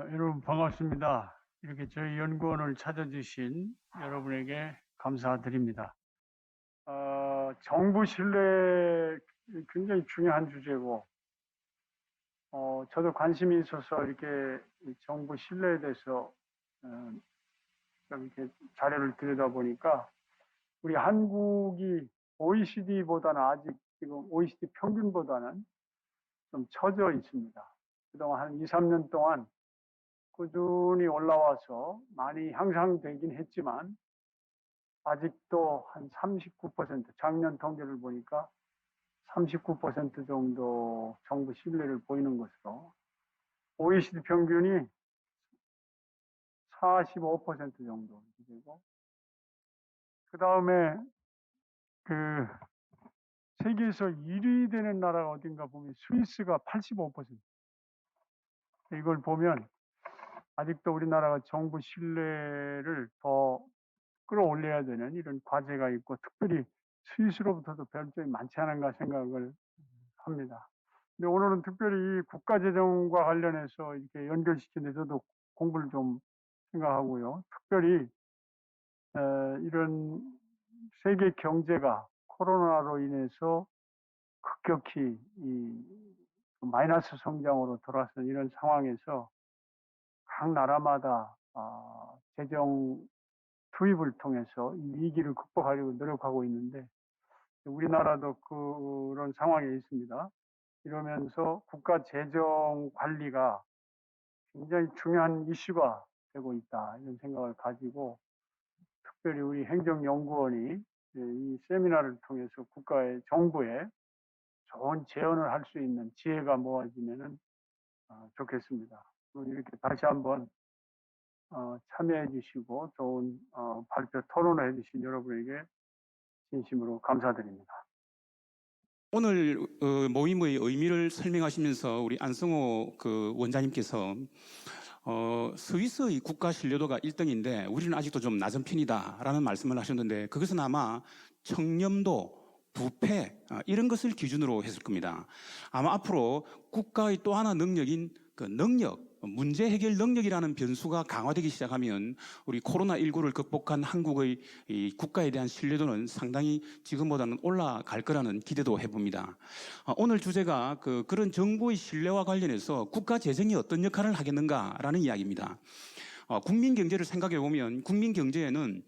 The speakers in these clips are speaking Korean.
여러분 반갑습니다. 이렇게 저희 연구원을 찾아주신 여러분에게 감사드립니다. 정부 신뢰 굉장히 중요한 주제고, 저도 관심이 있어서 이렇게 정부 신뢰에 대해서 좀 이렇게 자료를 들여다보니까 우리 한국이 OECD보다는 아직 지금 OECD 평균보다는 좀 처져 있습니다. 그동안 한 2, 3년 동안 꾸준히 올라와서 많이 향상되긴 했지만 아직도 한 39%, 작년 통계를 보니까 39% 정도 정부 신뢰를 보이는 것으로 OECD 평균이 45% 정도 되고, 그 다음에 그 세계에서 1위 되는 나라가 어딘가 보면 스위스가 85%. 이걸 보면 아직도 우리나라가 정부 신뢰를 더 끌어올려야 되는 이런 과제가 있고, 특별히 스위스로부터도 배울 점이 많지 않은가 생각을 합니다. 근데 오늘은 특별히 국가재정과 관련해서 이렇게 연결시키는데 저도 공부를 좀 생각하고요. 특별히 이런 세계 경제가 코로나로 인해서 급격히 이 마이너스 성장으로 돌아선 이런 상황에서 각 나라마다 재정 투입을 통해서 이 위기를 극복하려고 노력하고 있는데, 우리나라도 그런 상황에 있습니다. 이러면서 국가 재정 관리가 굉장히 중요한 이슈가 되고 있다, 이런 생각을 가지고 특별히 우리 행정연구원이 이 세미나를 통해서 국가의 정부에 좋은 제언을 할 수 있는 지혜가 모아지면 좋겠습니다. 이렇게 다시 한번 참여해 주시고 좋은 발표 토론을 해 주신 여러분에게 진심으로 감사드립니다. 오늘 모임의 의미를 설명하시면서 우리 안성호 원장님께서 스위스의 국가 신뢰도가 1등인데 우리는 아직도 좀 낮은 편이다라는 말씀을 하셨는데, 그것은 아마 청렴도, 부패 이런 것을 기준으로 했을 겁니다. 아마 앞으로 국가의 또 하나 능력인 그 문제 해결 능력이라는 변수가 강화되기 시작하면 우리 코로나19를 극복한 한국의 이 국가에 대한 신뢰도는 상당히 지금보다는 올라갈 거라는 기대도 해봅니다. 오늘 주제가 그런 정부의 신뢰와 관련해서 국가 재정이 어떤 역할을 하겠는가라는 이야기입니다. 국민 경제를 생각해 보면 국민 경제에는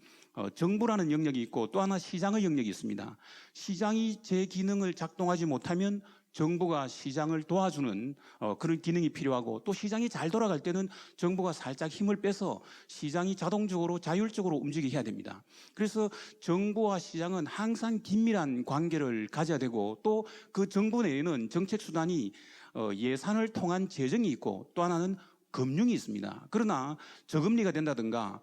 정부라는 영역이 있고 또 하나 시장의 영역이 있습니다. 시장이 제 기능을 작동하지 못하면 정부가 시장을 도와주는 그런 기능이 필요하고, 또 시장이 잘 돌아갈 때는 정부가 살짝 힘을 빼서 시장이 자동적으로 자율적으로 움직이게 해야 됩니다. 그래서 정부와 시장은 항상 긴밀한 관계를 가져야 되고, 또 그 정부 내에는 정책 수단이 예산을 통한 재정이 있고 또 하나는 금융이 있습니다. 그러나 저금리가 된다든가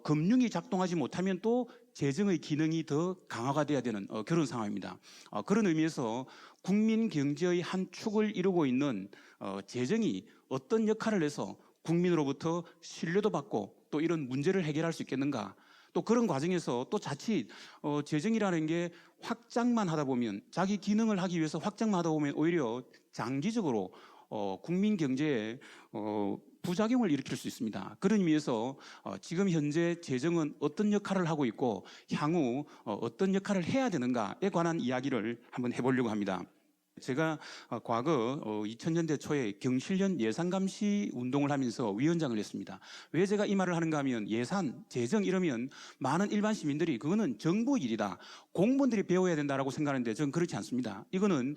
금융이 작동하지 못하면 또 재정의 기능이 더 강화가 돼야 되는 그런 상황입니다. 그런 의미에서 국민 경제의 한 축을 이루고 있는 재정이 어떤 역할을 해서 국민으로부터 신뢰도 받고 또 이런 문제를 해결할 수 있겠는가, 또 그런 과정에서 또 자칫 재정이라는 게 확장만 하다 보면, 자기 기능을 하기 위해서 확장만 하다 보면 오히려 장기적으로 국민 경제에 부작용을 일으킬 수 있습니다. 그런 의미에서 지금 현재 재정은 어떤 역할을 하고 있고 향후 어떤 역할을 해야 되는가에 관한 이야기를 한번 해보려고 합니다. 제가 과거 2000년대 초에 경실련 예산감시 운동을 하면서 위원장을 했습니다. 왜 제가 이 말을 하는가 하면, 예산, 재정 이러면 많은 일반 시민들이 그거는 정부 일이다, 공무원들이 배워야 된다라고 생각하는데 저는 그렇지 않습니다. 이거는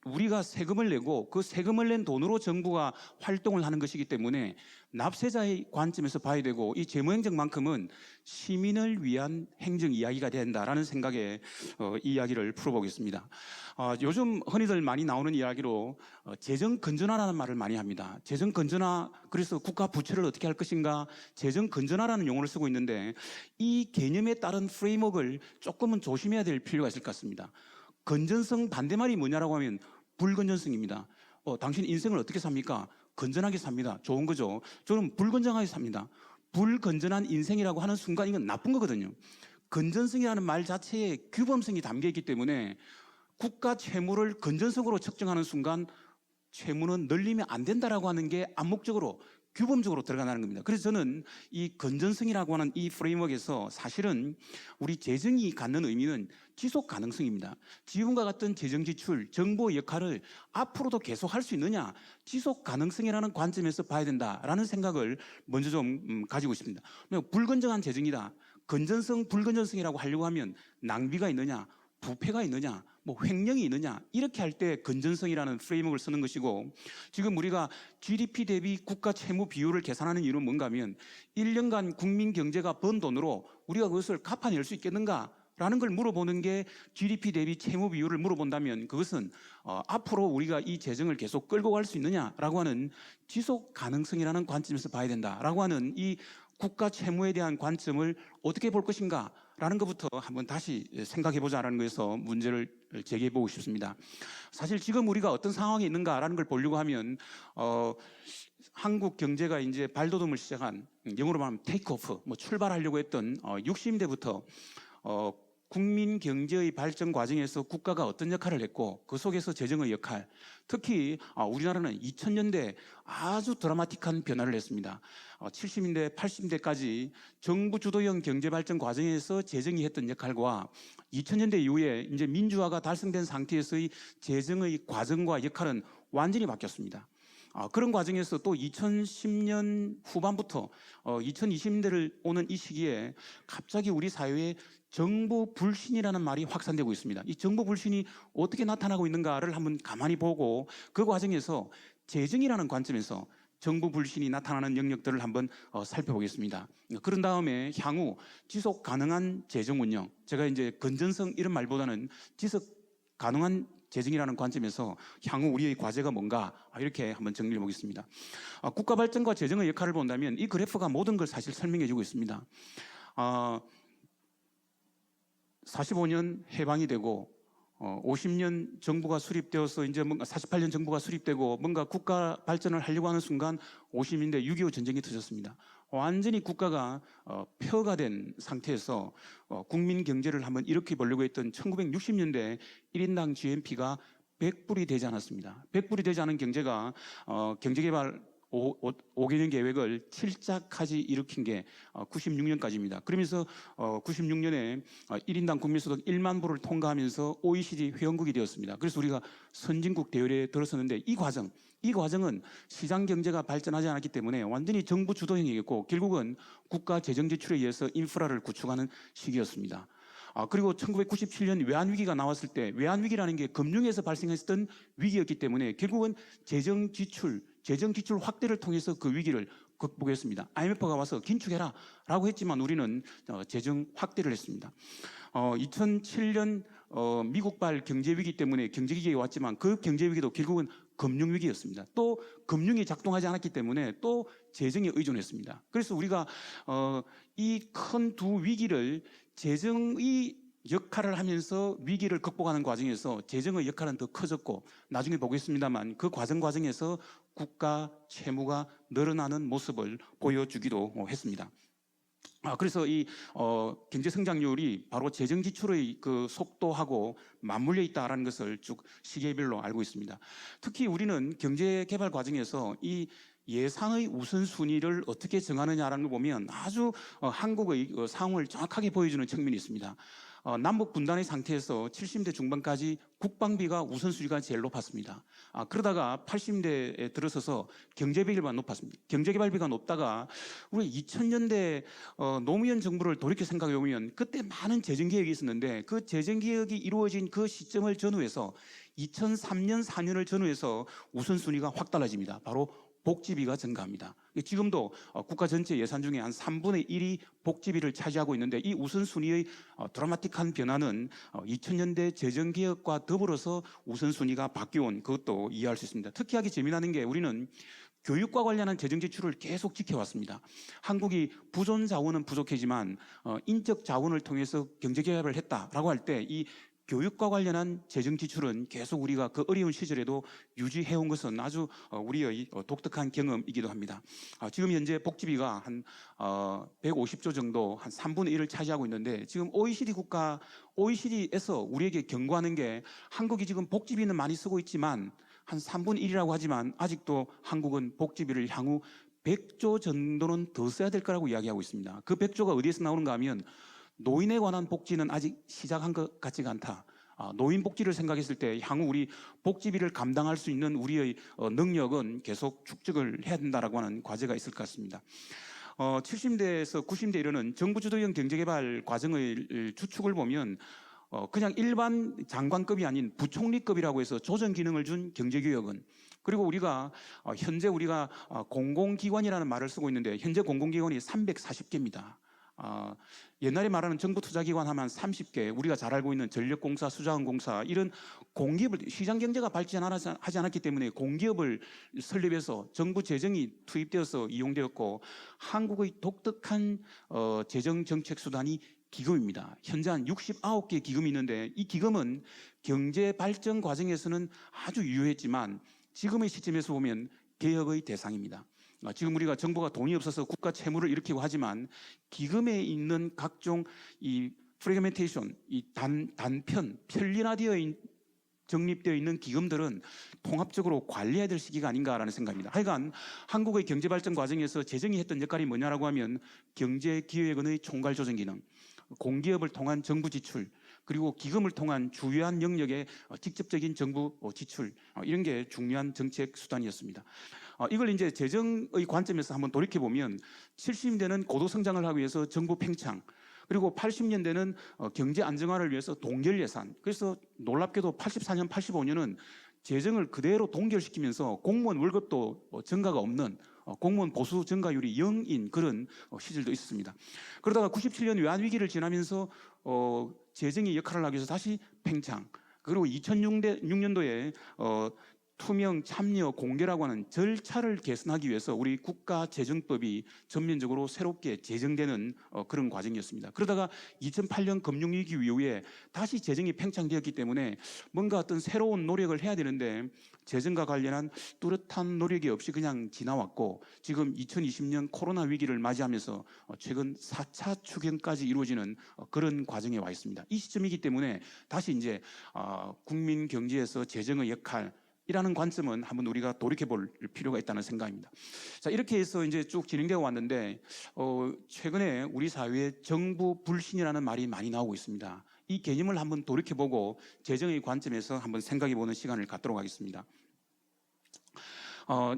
우리가 세금을 내고 그 세금을 낸 돈으로 정부가 활동을 하는 것이기 때문에 납세자의 관점에서 봐야 되고, 이 재무행정만큼은 시민을 위한 행정 이야기가 된다라는 생각에 이 이야기를 풀어보겠습니다. 요즘 흔히들 많이 나오는 이야기로 재정 건전화라는 말을 많이 합니다. 재정 건전화, 그래서 국가 부채를 어떻게 할 것인가, 재정 건전화라는 용어를 쓰고 있는데, 이 개념에 따른 프레임워크를 조금은 조심해야 될 필요가 있을 것 같습니다. 건전성 반대말이 뭐냐라고 하면 불건전성입니다. 당신 인생을 어떻게 삽니까? 건전하게 삽니다. 좋은 거죠. 저는 불건전하게 삽니다. 불건전한 인생이라고 하는 순간 이건 나쁜 거거든요. 건전성이라는 말 자체에 규범성이 담겨 있기 때문에 국가 채무를 건전성으로 측정하는 순간 채무는 늘리면 안 된다라고 하는 게 암묵적으로 규범적으로 들어가는 겁니다. 그래서 저는 이 건전성이라고 하는 이 프레임워크에서 사실은 우리 재정이 갖는 의미는 지속 가능성입니다. 지금과 같은 재정 지출, 정부의 역할을 앞으로도 계속 할 수 있느냐, 지속 가능성이라는 관점에서 봐야 된다라는 생각을 먼저 좀 가지고 있습니다. 불건전한 재정이다. 건전성, 불건전성이라고 하려고 하면 낭비가 있느냐, 부패가 있느냐, 뭐 횡령이 있느냐, 이렇게 할 때 건전성이라는 프레임워크를 쓰는 것이고, 지금 우리가 GDP 대비 국가 채무 비율을 계산하는 이유는 뭔가 하면 1년간 국민 경제가 번 돈으로 우리가 그것을 갚아낼 수 있겠는가? 라는 걸 물어보는 게 GDP 대비 채무 비율을 물어본다면 그것은 앞으로 우리가 이 재정을 계속 끌고 갈 수 있느냐라고 하는 지속 가능성이라는 관점에서 봐야 된다라고 하는 이 국가 채무에 대한 관점을 어떻게 볼 것인가 라는 것부터 한번 다시 생각해 보자라는 거에서 문제를 제기해 보고 싶습니다. 사실 지금 우리가 어떤 상황에 있는가라는 걸 보려고 하면 한국 경제가 이제 발돋움을 시작한, 영어로 말하면 테이크오프, 뭐 출발하려고 했던 60년대부터 국민 경제의 발전 과정에서 국가가 어떤 역할을 했고 그 속에서 재정의 역할, 특히 우리나라는 2000년대 아주 드라마틱한 변화를 했습니다. 70년대, 80년대까지 정부 주도형 경제 발전 과정에서 재정이 했던 역할과 2000년대 이후에 이제 민주화가 달성된 상태에서의 재정의 과정과 역할은 완전히 바뀌었습니다. 그런 과정에서 또 2010년 후반부터 2020년대를 오는 이 시기에 갑자기 우리 사회에 정부 불신이라는 말이 확산되고 있습니다. 이 정부 불신이 어떻게 나타나고 있는가를 한번 가만히 보고 그 과정에서 재정이라는 관점에서 정부 불신이 나타나는 영역들을 한번 살펴보겠습니다. 그런 다음에 향후 지속 가능한 재정 운영, 제가 이제 건전성 이런 말보다는 지속 가능한 재정이라는 관점에서 향후 우리의 과제가 뭔가 이렇게 한번 정리해 보겠습니다. 국가 발전과 재정의 역할을 본다면 이 그래프가 모든 걸 사실 설명해 주고 있습니다. 45년 해방이 되고 50년 정부가 수립되어서 이제 뭔가 48년 정부가 수립되고 뭔가 국가 발전을 하려고 하는 순간 50년대 6.25 전쟁이 터졌습니다. 완전히 국가가 폐허가 된 상태에서 국민 경제를 한번 일으켜 보려고 했던 1960년대 1인당 GNP가 100불이 되지 않았습니다. 100불이 되지 않은 경제가 경제개발 5개년 계획을 칠작하지 일으킨 게 96년까지입니다. 그러면서 96년에 1인당 국민소득 1만 불을 통과하면서 OECD 회원국이 되었습니다. 그래서 우리가 선진국 대열에 들어섰는데 이 과정은 시장 경제가 발전하지 않았기 때문에 완전히 정부 주도형이었고 결국은 국가 재정 지출에 의해서 인프라를 구축하는 시기였습니다. 그리고 1997년 외환위기가 나왔을 때 외환위기라는 게 금융에서 발생했던 위기였기 때문에 결국은 재정 지출 확대를 통해서 그 위기를 극복했습니다. IMF가 와서 긴축해라 라고 했지만 우리는 재정 확대를 했습니다. 2007년 미국발 경제위기 때문에 경제위기가 왔지만 그 경제위기도 결국은 금융위기였습니다. 또 금융이 작동하지 않았기 때문에 또 재정에 의존했습니다. 그래서 우리가 이 큰 두 위기를 재정의 역할을 하면서 위기를 극복하는 과정에서 재정의 역할은 더 커졌고 나중에 보겠습니다만 그 과정에서 국가 채무가 늘어나는 모습을 보여주기도 했습니다. 그래서 이 경제 성장률이 바로 재정 지출의 그 속도하고 맞물려 있다라는 것을 쭉 시기별로 알고 있습니다. 특히 우리는 경제 개발 과정에서 이 예상의 우선순위를 어떻게 정하느냐라는 걸 보면 아주 한국의 상황을 정확하게 보여주는 측면이 있습니다. 남북 분단의 상태에서 70대 중반까지 국방비가 우선순위가 제일 높았습니다. 그러다가 80대에 들어서서 경제개발비가 높았습니다. 경제개발비가 높다가 우리 2000년대 노무현 정부를 돌이켜 생각해 보면 그때 많은 재정개혁이 있었는데 그 재정개혁이 이루어진 그 시점을 전후해서 2003년, 4년을 전후해서 우선순위가 확 달라집니다. 바로 복지비가 증가합니다. 지금도 국가 전체 예산 중에 한 3분의 1이 복지비를 차지하고 있는데 이 우선순위의 드라마틱한 변화는 2000년대 재정개혁과 더불어서 우선순위가 바뀌어온 그것도 이해할 수 있습니다. 특히하게 재미나는 게 우리는 교육과 관련한 재정 지출을 계속 지켜왔습니다. 한국이 부존 자원은 부족하지만 인적 자원을 통해서 경제개혁을 했다라고 할 때 이 교육과 관련한 재정 지출은 계속 우리가 그 어려운 시절에도 유지해온 것은 아주 우리의 독특한 경험이기도 합니다. 지금 현재 복지비가 한 150조 정도 한 3분의 1을 차지하고 있는데 지금 OECD에서 우리에게 경고하는 게 한국이 지금 복지비는 많이 쓰고 있지만 한 3분의 1이라고 하지만 아직도 한국은 복지비를 향후 100조 정도는 더 써야 될 거라고 이야기하고 있습니다. 그 100조가 어디에서 나오는가 하면 노인에 관한 복지는 아직 시작한 것 같지가 않다. 노인 복지를 생각했을 때 향후 우리 복지비를 감당할 수 있는 우리의 능력은 계속 축적을 해야 된다라고 하는 과제가 있을 것 같습니다. 70대에서 90대 이르는 정부 주도형 경제개발 과정의 주축을 보면 그냥 일반 장관급이 아닌 부총리급이라고 해서 조정 기능을 준 경제개혁은, 그리고 우리가 현재 우리가 공공기관이라는 말을 쓰고 있는데 현재 공공기관이 340개입니다. 옛날에 말하는 정부 투자기관 하면 30개, 우리가 잘 알고 있는 전력공사, 수자원공사 이런 공기업을, 시장 경제가 발전하지 않았기 때문에 공기업을 설립해서 정부 재정이 투입되어서 이용되었고, 한국의 독특한 재정 정책 수단이 기금입니다. 현재 한 69개 기금이 있는데 이 기금은 경제 발전 과정에서는 아주 유효했지만 지금의 시점에서 보면 개혁의 대상입니다. 지금 우리가 정부가 돈이 없어서 국가 채무를 일으키고 하지만 기금에 있는 각종 이 프래그멘테이션, 이 단편, 편리화되어 정립되어 있는 기금들은 통합적으로 관리해야 될 시기가 아닌가라는 생각입니다. 하여간 한국의 경제 발전 과정에서 재정이 했던 역할이 뭐냐라고 하면 경제기획원의 총괄 조정 기능, 공기업을 통한 정부 지출, 그리고 기금을 통한 주요한 영역의 직접적인 정부 지출, 이런 게 중요한 정책 수단이었습니다. 이걸 이제 재정의 관점에서 한번 돌이켜 보면 70년대는 고도 성장을 하기 위해서 정부 팽창, 그리고 80년대는 경제 안정화를 위해서 동결 예산. 그래서 놀랍게도 84년, 85년은 재정을 그대로 동결시키면서 공무원 월급도 증가가 없는, 공무원 보수 증가율이 0인 그런 시절도 있었습니다. 그러다가 97년 외환위기를 지나면서 재정이 역할을 하기 위해서 다시 팽창, 그리고 2006년도에 투명, 참여, 공개라고 하는 절차를 개선하기 위해서 우리 국가재정법이 전면적으로 새롭게 제정되는 그런 과정이었습니다. 그러다가 2008년 금융위기 이후에 다시 재정이 팽창되었기 때문에 뭔가 어떤 새로운 노력을 해야 되는데 재정과 관련한 뚜렷한 노력이 없이 그냥 지나왔고, 지금 2020년 코로나 위기를 맞이하면서 최근 4차 추경까지 이루어지는 그런 과정에 와 있습니다. 이 시점이기 때문에 다시 이제 국민 경제에서 재정의 역할, 이라는 관점은 한번 우리가 돌이켜 볼 필요가 있다는 생각입니다. 자, 이렇게 해서 이제 쭉 진행되어 왔는데 최근에 우리 사회에 정부 불신이라는 말이 많이 나오고 있습니다. 이 개념을 한번 돌이켜 보고 재정의 관점에서 한번 생각해 보는 시간을 갖도록 하겠습니다.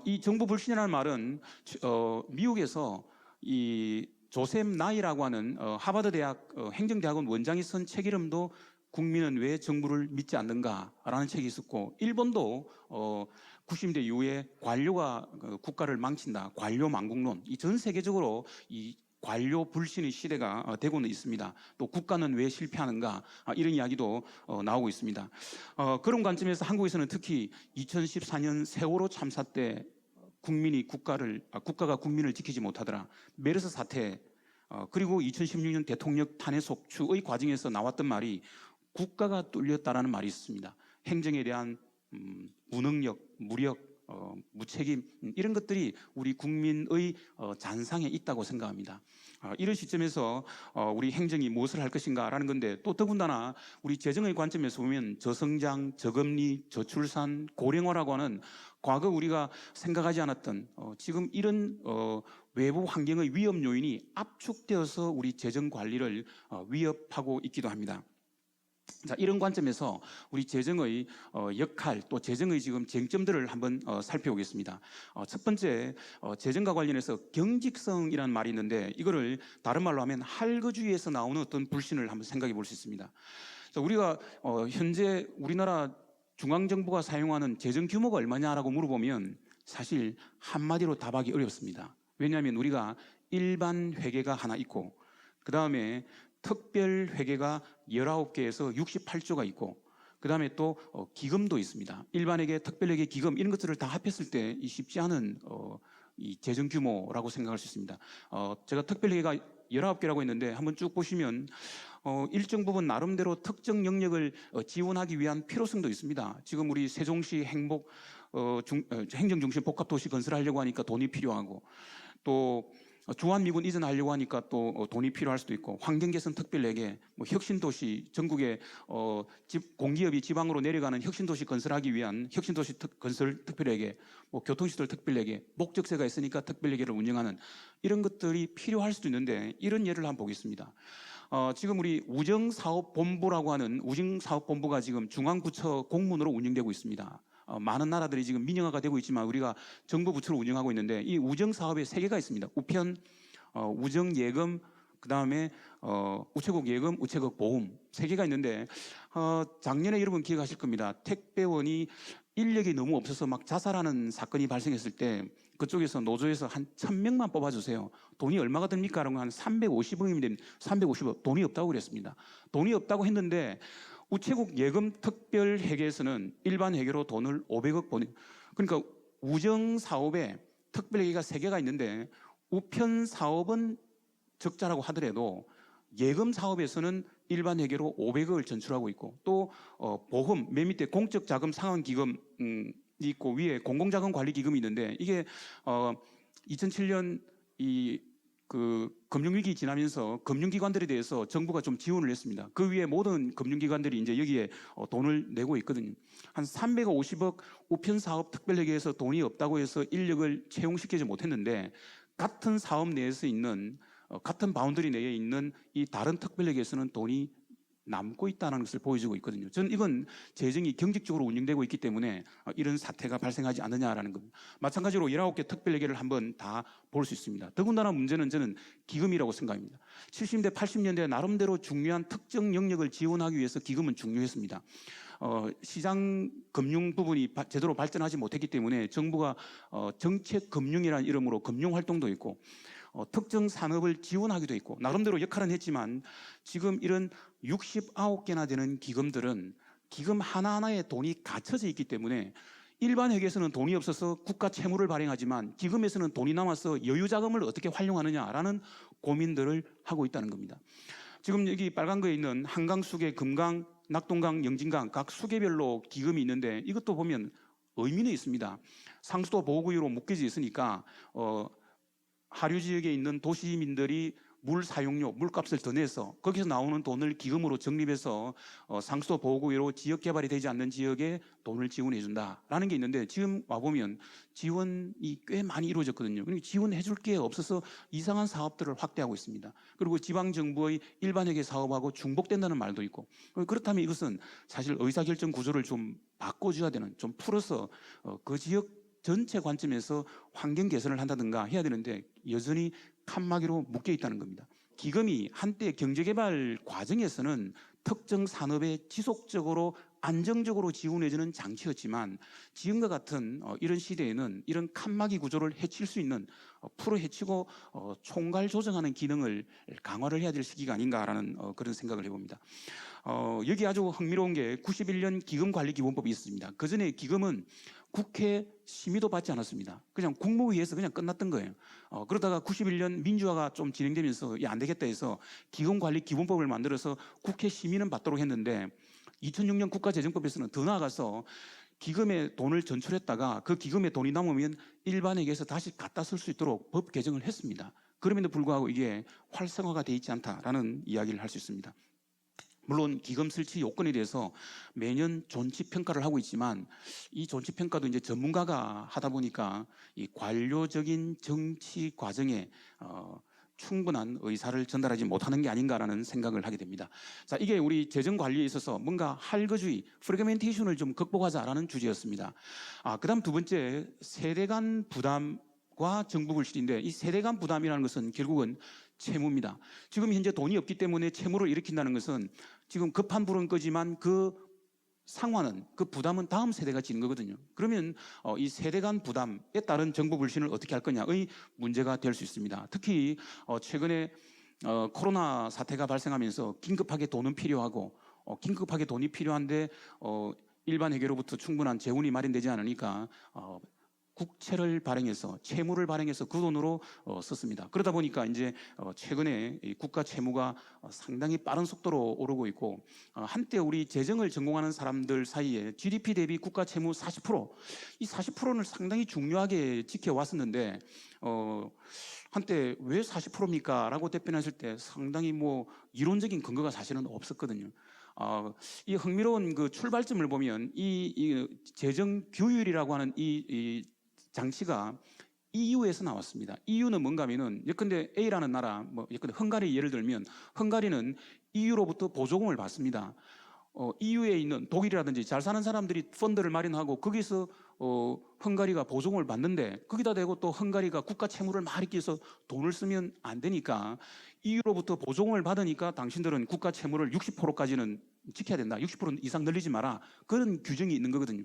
이 정부 불신이라는 말은 미국에서 이 조셉 나이라고 하는 하버드 대학 행정대학원 원장이 쓴 책 이름도 국민은 왜 정부를 믿지 않는가라는 책이 있었고, 일본도 90년대 이후에 관료가 국가를 망친다, 관료 망국론, 이 전 세계적으로 이 관료 불신의 시대가 되고는 있습니다. 또 국가는 왜 실패하는가, 이런 이야기도 나오고 있습니다. 그런 관점에서 한국에서는 특히 2014년 세월호 참사 때 국가가 국민을 지키지 못하더라, 메르스 사태, 그리고 2016년 대통령 탄핵 속추의 과정에서 나왔던 말이 국가가 뚫렸다라는 말이 있습니다. 행정에 대한 무능력, 무력, 무책임, 이런 것들이 우리 국민의 잔상에 있다고 생각합니다. 이런 시점에서 우리 행정이 무엇을 할 것인가라는 건데, 또 더군다나 우리 재정의 관점에서 보면 저성장, 저금리, 저출산, 고령화라고 하는 과거 우리가 생각하지 않았던 지금 이런 외부 환경의 위험 요인이 압축되어서 우리 재정 관리를 위협하고 있기도 합니다. 자, 이런 관점에서 우리 재정의 역할, 또 재정의 지금 쟁점들을 한번 살펴보겠습니다. 첫 번째, 재정과 관련해서 경직성이라는 말이 있는데, 이거를 다른 말로 하면 할거주의에서 나오는 어떤 불신을 한번 생각해 볼 수 있습니다. 우리가 현재 우리나라 중앙정부가 사용하는 재정 규모가 얼마냐라고 물어보면 사실 한마디로 답하기 어렵습니다. 왜냐하면 우리가 일반 회계가 하나 있고, 그 다음에 특별 회계가 19개에서 68조가 있고, 그 다음에 또 기금도 있습니다. 일반회계, 특별회계, 기금, 이런 것들을 다 합했을 때 쉽지 않은 이 재정 규모라고 생각할 수 있습니다. 제가 특별회계가 19개라고 했는데 한번 쭉 보시면 일정 부분 나름대로 특정 영역을 지원하기 위한 필요성도 있습니다. 지금 우리 세종시 행정중심 복합도시 건설하려고 하니까 돈이 필요하고, 또 주한미군 이전하려고 하니까 또 돈이 필요할 수도 있고, 환경개선 특별회계, 뭐 혁신도시, 전국에 공기업이 지방으로 내려가는 혁신도시 건설하기 위한 혁신도시 건설 특별회계, 뭐 교통시설 특별회계, 목적세가 있으니까 특별회계를 운영하는 이런 것들이 필요할 수도 있는데, 이런 예를 한번 보겠습니다. 지금 우리 우정사업본부라고 하는 우정사업본부가 지금 중앙부처 공문으로 운영되고 있습니다. 많은 나라들이 지금 민영화가 되고 있지만 우리가 정부 부처를 운영하고 있는데, 이 우정 사업에 3개가 있습니다. 우편, 우정 예금, 그 다음에 우체국 예금, 우체국 보험 3개가 있는데, 작년에 여러분 기억하실 겁니다. 택배원이 인력이 너무 없어서 막 자살하는 사건이 발생했을 때 그쪽에서 노조에서 한 1000명만 뽑아주세요. 돈이 얼마가 듭니까? 라고 한 350억이면 됩니다. 350억. 돈이 없다고 그랬습니다. 돈이 없다고 했는데, 우체국 예금 특별 회계에서는 일반 회계로 돈을 500억 보내. 그러니까 우정 사업에 특별 회계가 3개가 있는데, 우편 사업은 적자라고 하더라도 예금 사업에서는 일반 회계로 500억을 전출하고 있고, 또 보험, 맨 밑에 공적 자금 상환 기금 있고 위에 공공자금 관리 기금이 있는데, 이게 2007년 그 금융위기 지나면서 금융기관들에 대해서 정부가 좀 지원을 했습니다. 그 위에 모든 금융기관들이 이제 여기에 돈을 내고 있거든요. 한 350억 우편사업 특별회계에서 돈이 없다고 해서 인력을 채용시키지 못했는데, 같은 사업 내에서 있는 같은 바운더리 내에 있는 이 다른 특별회계에서는 돈이 남고 있다는 것을 보여주고 있거든요. 저는 이건 재정이 경직적으로 운영되고 있기 때문에 이런 사태가 발생하지 않느냐라는 겁니다. 마찬가지로 19개 특별회계를 한번 다 볼 수 있습니다. 더군다나 문제는 저는 기금이라고 생각합니다. 70대, 80년대 나름대로 중요한 특정 영역을 지원하기 위해서 기금은 중요했습니다. 시장 금융 부분이 제대로 발전하지 못했기 때문에 정부가 정책 금융이라는 이름으로 금융 활동도 있고, 특정 산업을 지원하기도 있고 나름대로 역할은 했지만, 지금 이런 69개나 되는 기금들은 기금 하나하나에 돈이 갇혀져 있기 때문에, 일반 회계에서는 돈이 없어서 국가 채무를 발행하지만 기금에서는 돈이 남아서 여유 자금을 어떻게 활용하느냐라는 고민들을 하고 있다는 겁니다. 지금 여기 빨간 거에 있는 한강, 수계, 금강, 낙동강, 영진강 각 수계별로 기금이 있는데, 이것도 보면 의미는 있습니다. 상수도 보호구역으로 묶여져 있으니까 하류 지역에 있는 도시민들이 물 사용료, 물값을 더 내서 거기서 나오는 돈을 기금으로 적립해서 상수도 보호구역으로 지역 개발이 되지 않는 지역에 돈을 지원해 준다라는 게 있는데, 지금 와보면 지원이 꽤 많이 이루어졌거든요. 그러니까 지원해 줄 게 없어서 이상한 사업들을 확대하고 있습니다. 그리고 지방정부의 일반회계 사업하고 중복된다는 말도 있고, 그렇다면 이것은 사실 의사결정 구조를 좀 바꿔줘야 되는, 좀 풀어서 그 지역 전체 관점에서 환경 개선을 한다든가 해야 되는데, 여전히 칸막이로 묶여 있다는 겁니다. 기금이 한때 경제개발 과정에서는 특정 산업에 지속적으로 안정적으로 지원해주는 장치였지만, 지금과 같은 이런 시대에는 이런 칸막이 구조를 해칠 수 있는, 풀어 해치고 총괄 조정하는 기능을 강화를 해야 될 시기가 아닌가라는 그런 생각을 해봅니다. 여기 아주 흥미로운 게 91년 기금관리기본법이 있습니다. 그 전에 기금은 국회 심의도 받지 않았습니다. 그냥 국무회의에서 그냥 끝났던 거예요. 그러다가 91년 민주화가 좀 진행되면서 안 되겠다 해서 기금관리기본법을 만들어서 국회 심의는 받도록 했는데, 2006년 국가재정법에서는 더 나아가서 기금에 돈을 전출했다가 그 기금에 돈이 남으면 일반회계에서 다시 갖다 쓸 수 있도록 법 개정을 했습니다. 그럼에도 불구하고 이게 활성화가 되어 있지 않다라는 이야기를 할 수 있습니다. 물론 기금 설치 요건에 대해서 매년 존치평가를 하고 있지만, 이 존치평가도 이제 전문가가 하다 보니까 이 관료적인 정치 과정에 충분한 의사를 전달하지 못하는 게 아닌가라는 생각을 하게 됩니다. 자, 이게 우리 재정 관리에 있어서 뭔가 할거주의, 프래그멘테이션을 좀 극복하자라는 주제였습니다. 그다음 두 번째, 세대 간 부담과 정부 불신인데, 이 세대 간 부담이라는 것은 결국은 채무입니다. 지금 현재 돈이 없기 때문에 채무를 일으킨다는 것은 지금 급한 불은 끄지만 그 상환은, 그 부담은 다음 세대가 지는 거거든요. 그러면 이 세대 간 부담에 따른 정부 불신을 어떻게 할 거냐의 문제가 될 수 있습니다. 특히 최근에 코로나 사태가 발생하면서 긴급하게 돈은 필요하고, 긴급하게 돈이 필요한데 일반 회계로부터 충분한 재원이 마련되지 않으니까 국채를 발행해서 채무를 발행해서 그 돈으로 썼습니다. 그러다 보니까 이제 최근에 이 국가 채무가 상당히 빠른 속도로 오르고 있고 한때 우리 재정을 전공하는 사람들 사이에 GDP 대비 국가 채무 40%, 이 40%는 상당히 중요하게 지켜왔었는데 한때 왜 40%입니까? 라고 답변했을 때 상당히 뭐 이론적인 근거가 사실은 없었거든요. 이 흥미로운 그 출발점을 보면 이 재정 규율이라고 하는 이 장치가 EU에서 나왔습니다. EU는 뭔가 하면은 예컨대 A라는 나라, 뭐 예컨대 헝가리 예를 들면 헝가리는 EU로부터 보조금을 받습니다. EU에 있는 독일이라든지 잘 사는 사람들이 펀드를 마련하고 거기서 헝가리가 보조금을 받는데 거기다 대고 또 헝가리가 국가 채무를 막 이렇게 해서 돈을 쓰면 안 되니까 EU로부터 보조금을 받으니까 당신들은 국가 채무를 60%까지는 지켜야 된다. 60% 이상 늘리지 마라. 그런 규정이 있는 거거든요.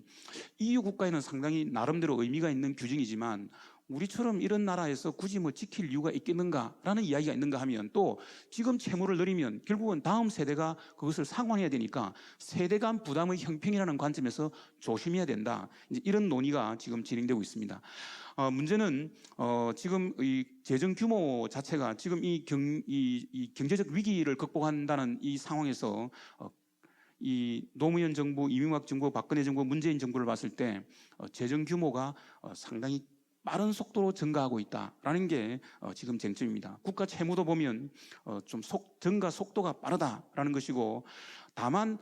EU 국가에는 상당히 나름대로 의미가 있는 규정이지만 우리처럼 이런 나라에서 굳이 뭐 지킬 이유가 있겠는가라는 이야기가 있는가 하면 또 지금 채무를 늘리면 결국은 다음 세대가 그것을 상환해야 되니까 세대 간 부담의 형평이라는 관점에서 조심해야 된다. 이제 이런 논의가 지금 진행되고 있습니다. 문제는 지금 이 재정 규모 자체가 지금 이 경제적 위기를 극복한다는 이 상황에서 이 노무현 정부, 이명박 정부, 박근혜 정부, 문재인 정부를 봤을 때 재정 규모가 상당히 빠른 속도로 증가하고 있다라는 게 지금 쟁점입니다. 국가 채무도 보면 좀 증가 속도가 빠르다라는 것이고 다만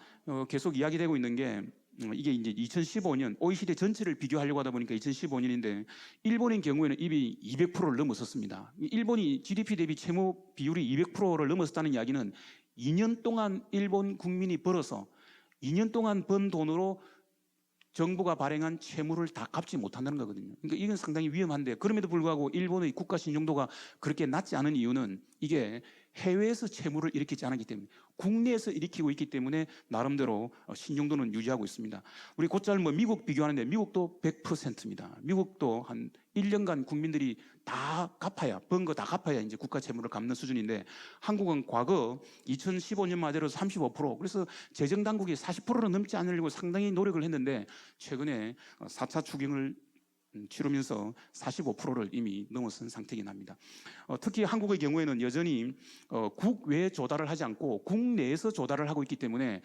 계속 이야기되고 있는 게 이게 이제 2015년 OECD 전체를 비교하려고 하다 보니까 2015년인데 일본의 경우에는 이미 200%를 넘어섰습니다. 일본이 GDP 대비 채무 비율이 200%를 넘어섰다는 이야기는 2년 동안 일본 국민이 벌어서 2년 동안 번 돈으로 정부가 발행한 채무를 다 갚지 못한다는 거거든요. 그러니까 이건 상당히 위험한데 그럼에도 불구하고 일본의 국가 신용도가 그렇게 낮지 않은 이유는 이게 해외에서 채무를 일으키지 않았기 때문에 국내에서 일으키고 있기 때문에 나름대로 신용도는 유지하고 있습니다. 우리 곧잘 뭐 미국 비교하는데 미국도 100%입니다. 미국도 한 1년간 국민들이 다 갚아야 번 거 다 갚아야 이제 국가 채무를 갚는 수준인데 한국은 과거 2015년 말대로 35% 그래서 재정 당국이 40%는 넘지 않으려고 상당히 노력을 했는데 최근에 4차 추경을 치르면서 45%를 이미 넘어선 상태이긴 합니다. 특히 한국의 경우에는 여전히 국외 조달을 하지 않고 국내에서 조달을 하고 있기 때문에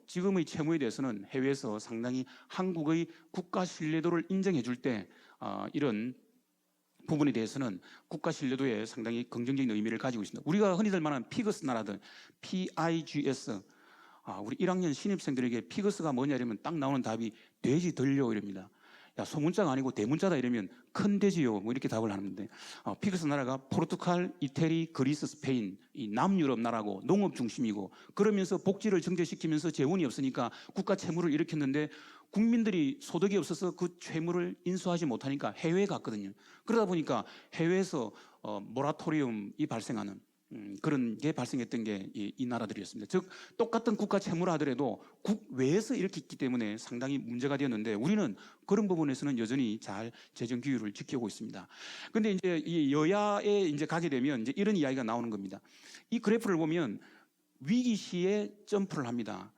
지금의 채무에 대해서는 해외에서 상당히 한국의 국가 신뢰도를 인정해 줄 때 이런 부분에 대해서는 국가 신뢰도에 상당히 긍정적인 의미를 가지고 있습니다. 우리가 흔히들 말하는 피그스 나라들, PIGS, 우리 1학년 신입생들에게 피그스가 뭐냐 이러면 딱 나오는 답이 돼지 들려 이럽니다. 야, 소문자가 아니고 대문자다 이러면 큰 돼지요 뭐 이렇게 답을 하는데 피그스 나라가 포르투갈, 이태리, 그리스, 스페인 이 남유럽 나라고 농업 중심이고 그러면서 복지를 정제시키면서 재원이 없으니까 국가 채무를 일으켰는데 국민들이 소득이 없어서 그 채무를 인수하지 못하니까 해외에 갔거든요. 그러다 보니까 해외에서 모라토리움이 발생하는 그런 게 발생했던 게 이 나라들이었습니다. 즉 똑같은 국가 채무를 하더라도 국외에서 이렇게 있기 때문에 상당히 문제가 되었는데 우리는 그런 부분에서는 여전히 잘 재정 규율을 지키고 있습니다. 그런데 이제 이 여야에 이제 가게 되면 이제 이런 이야기가 나오는 겁니다. 이 그래프를 보면 위기 시에 점프를 합니다.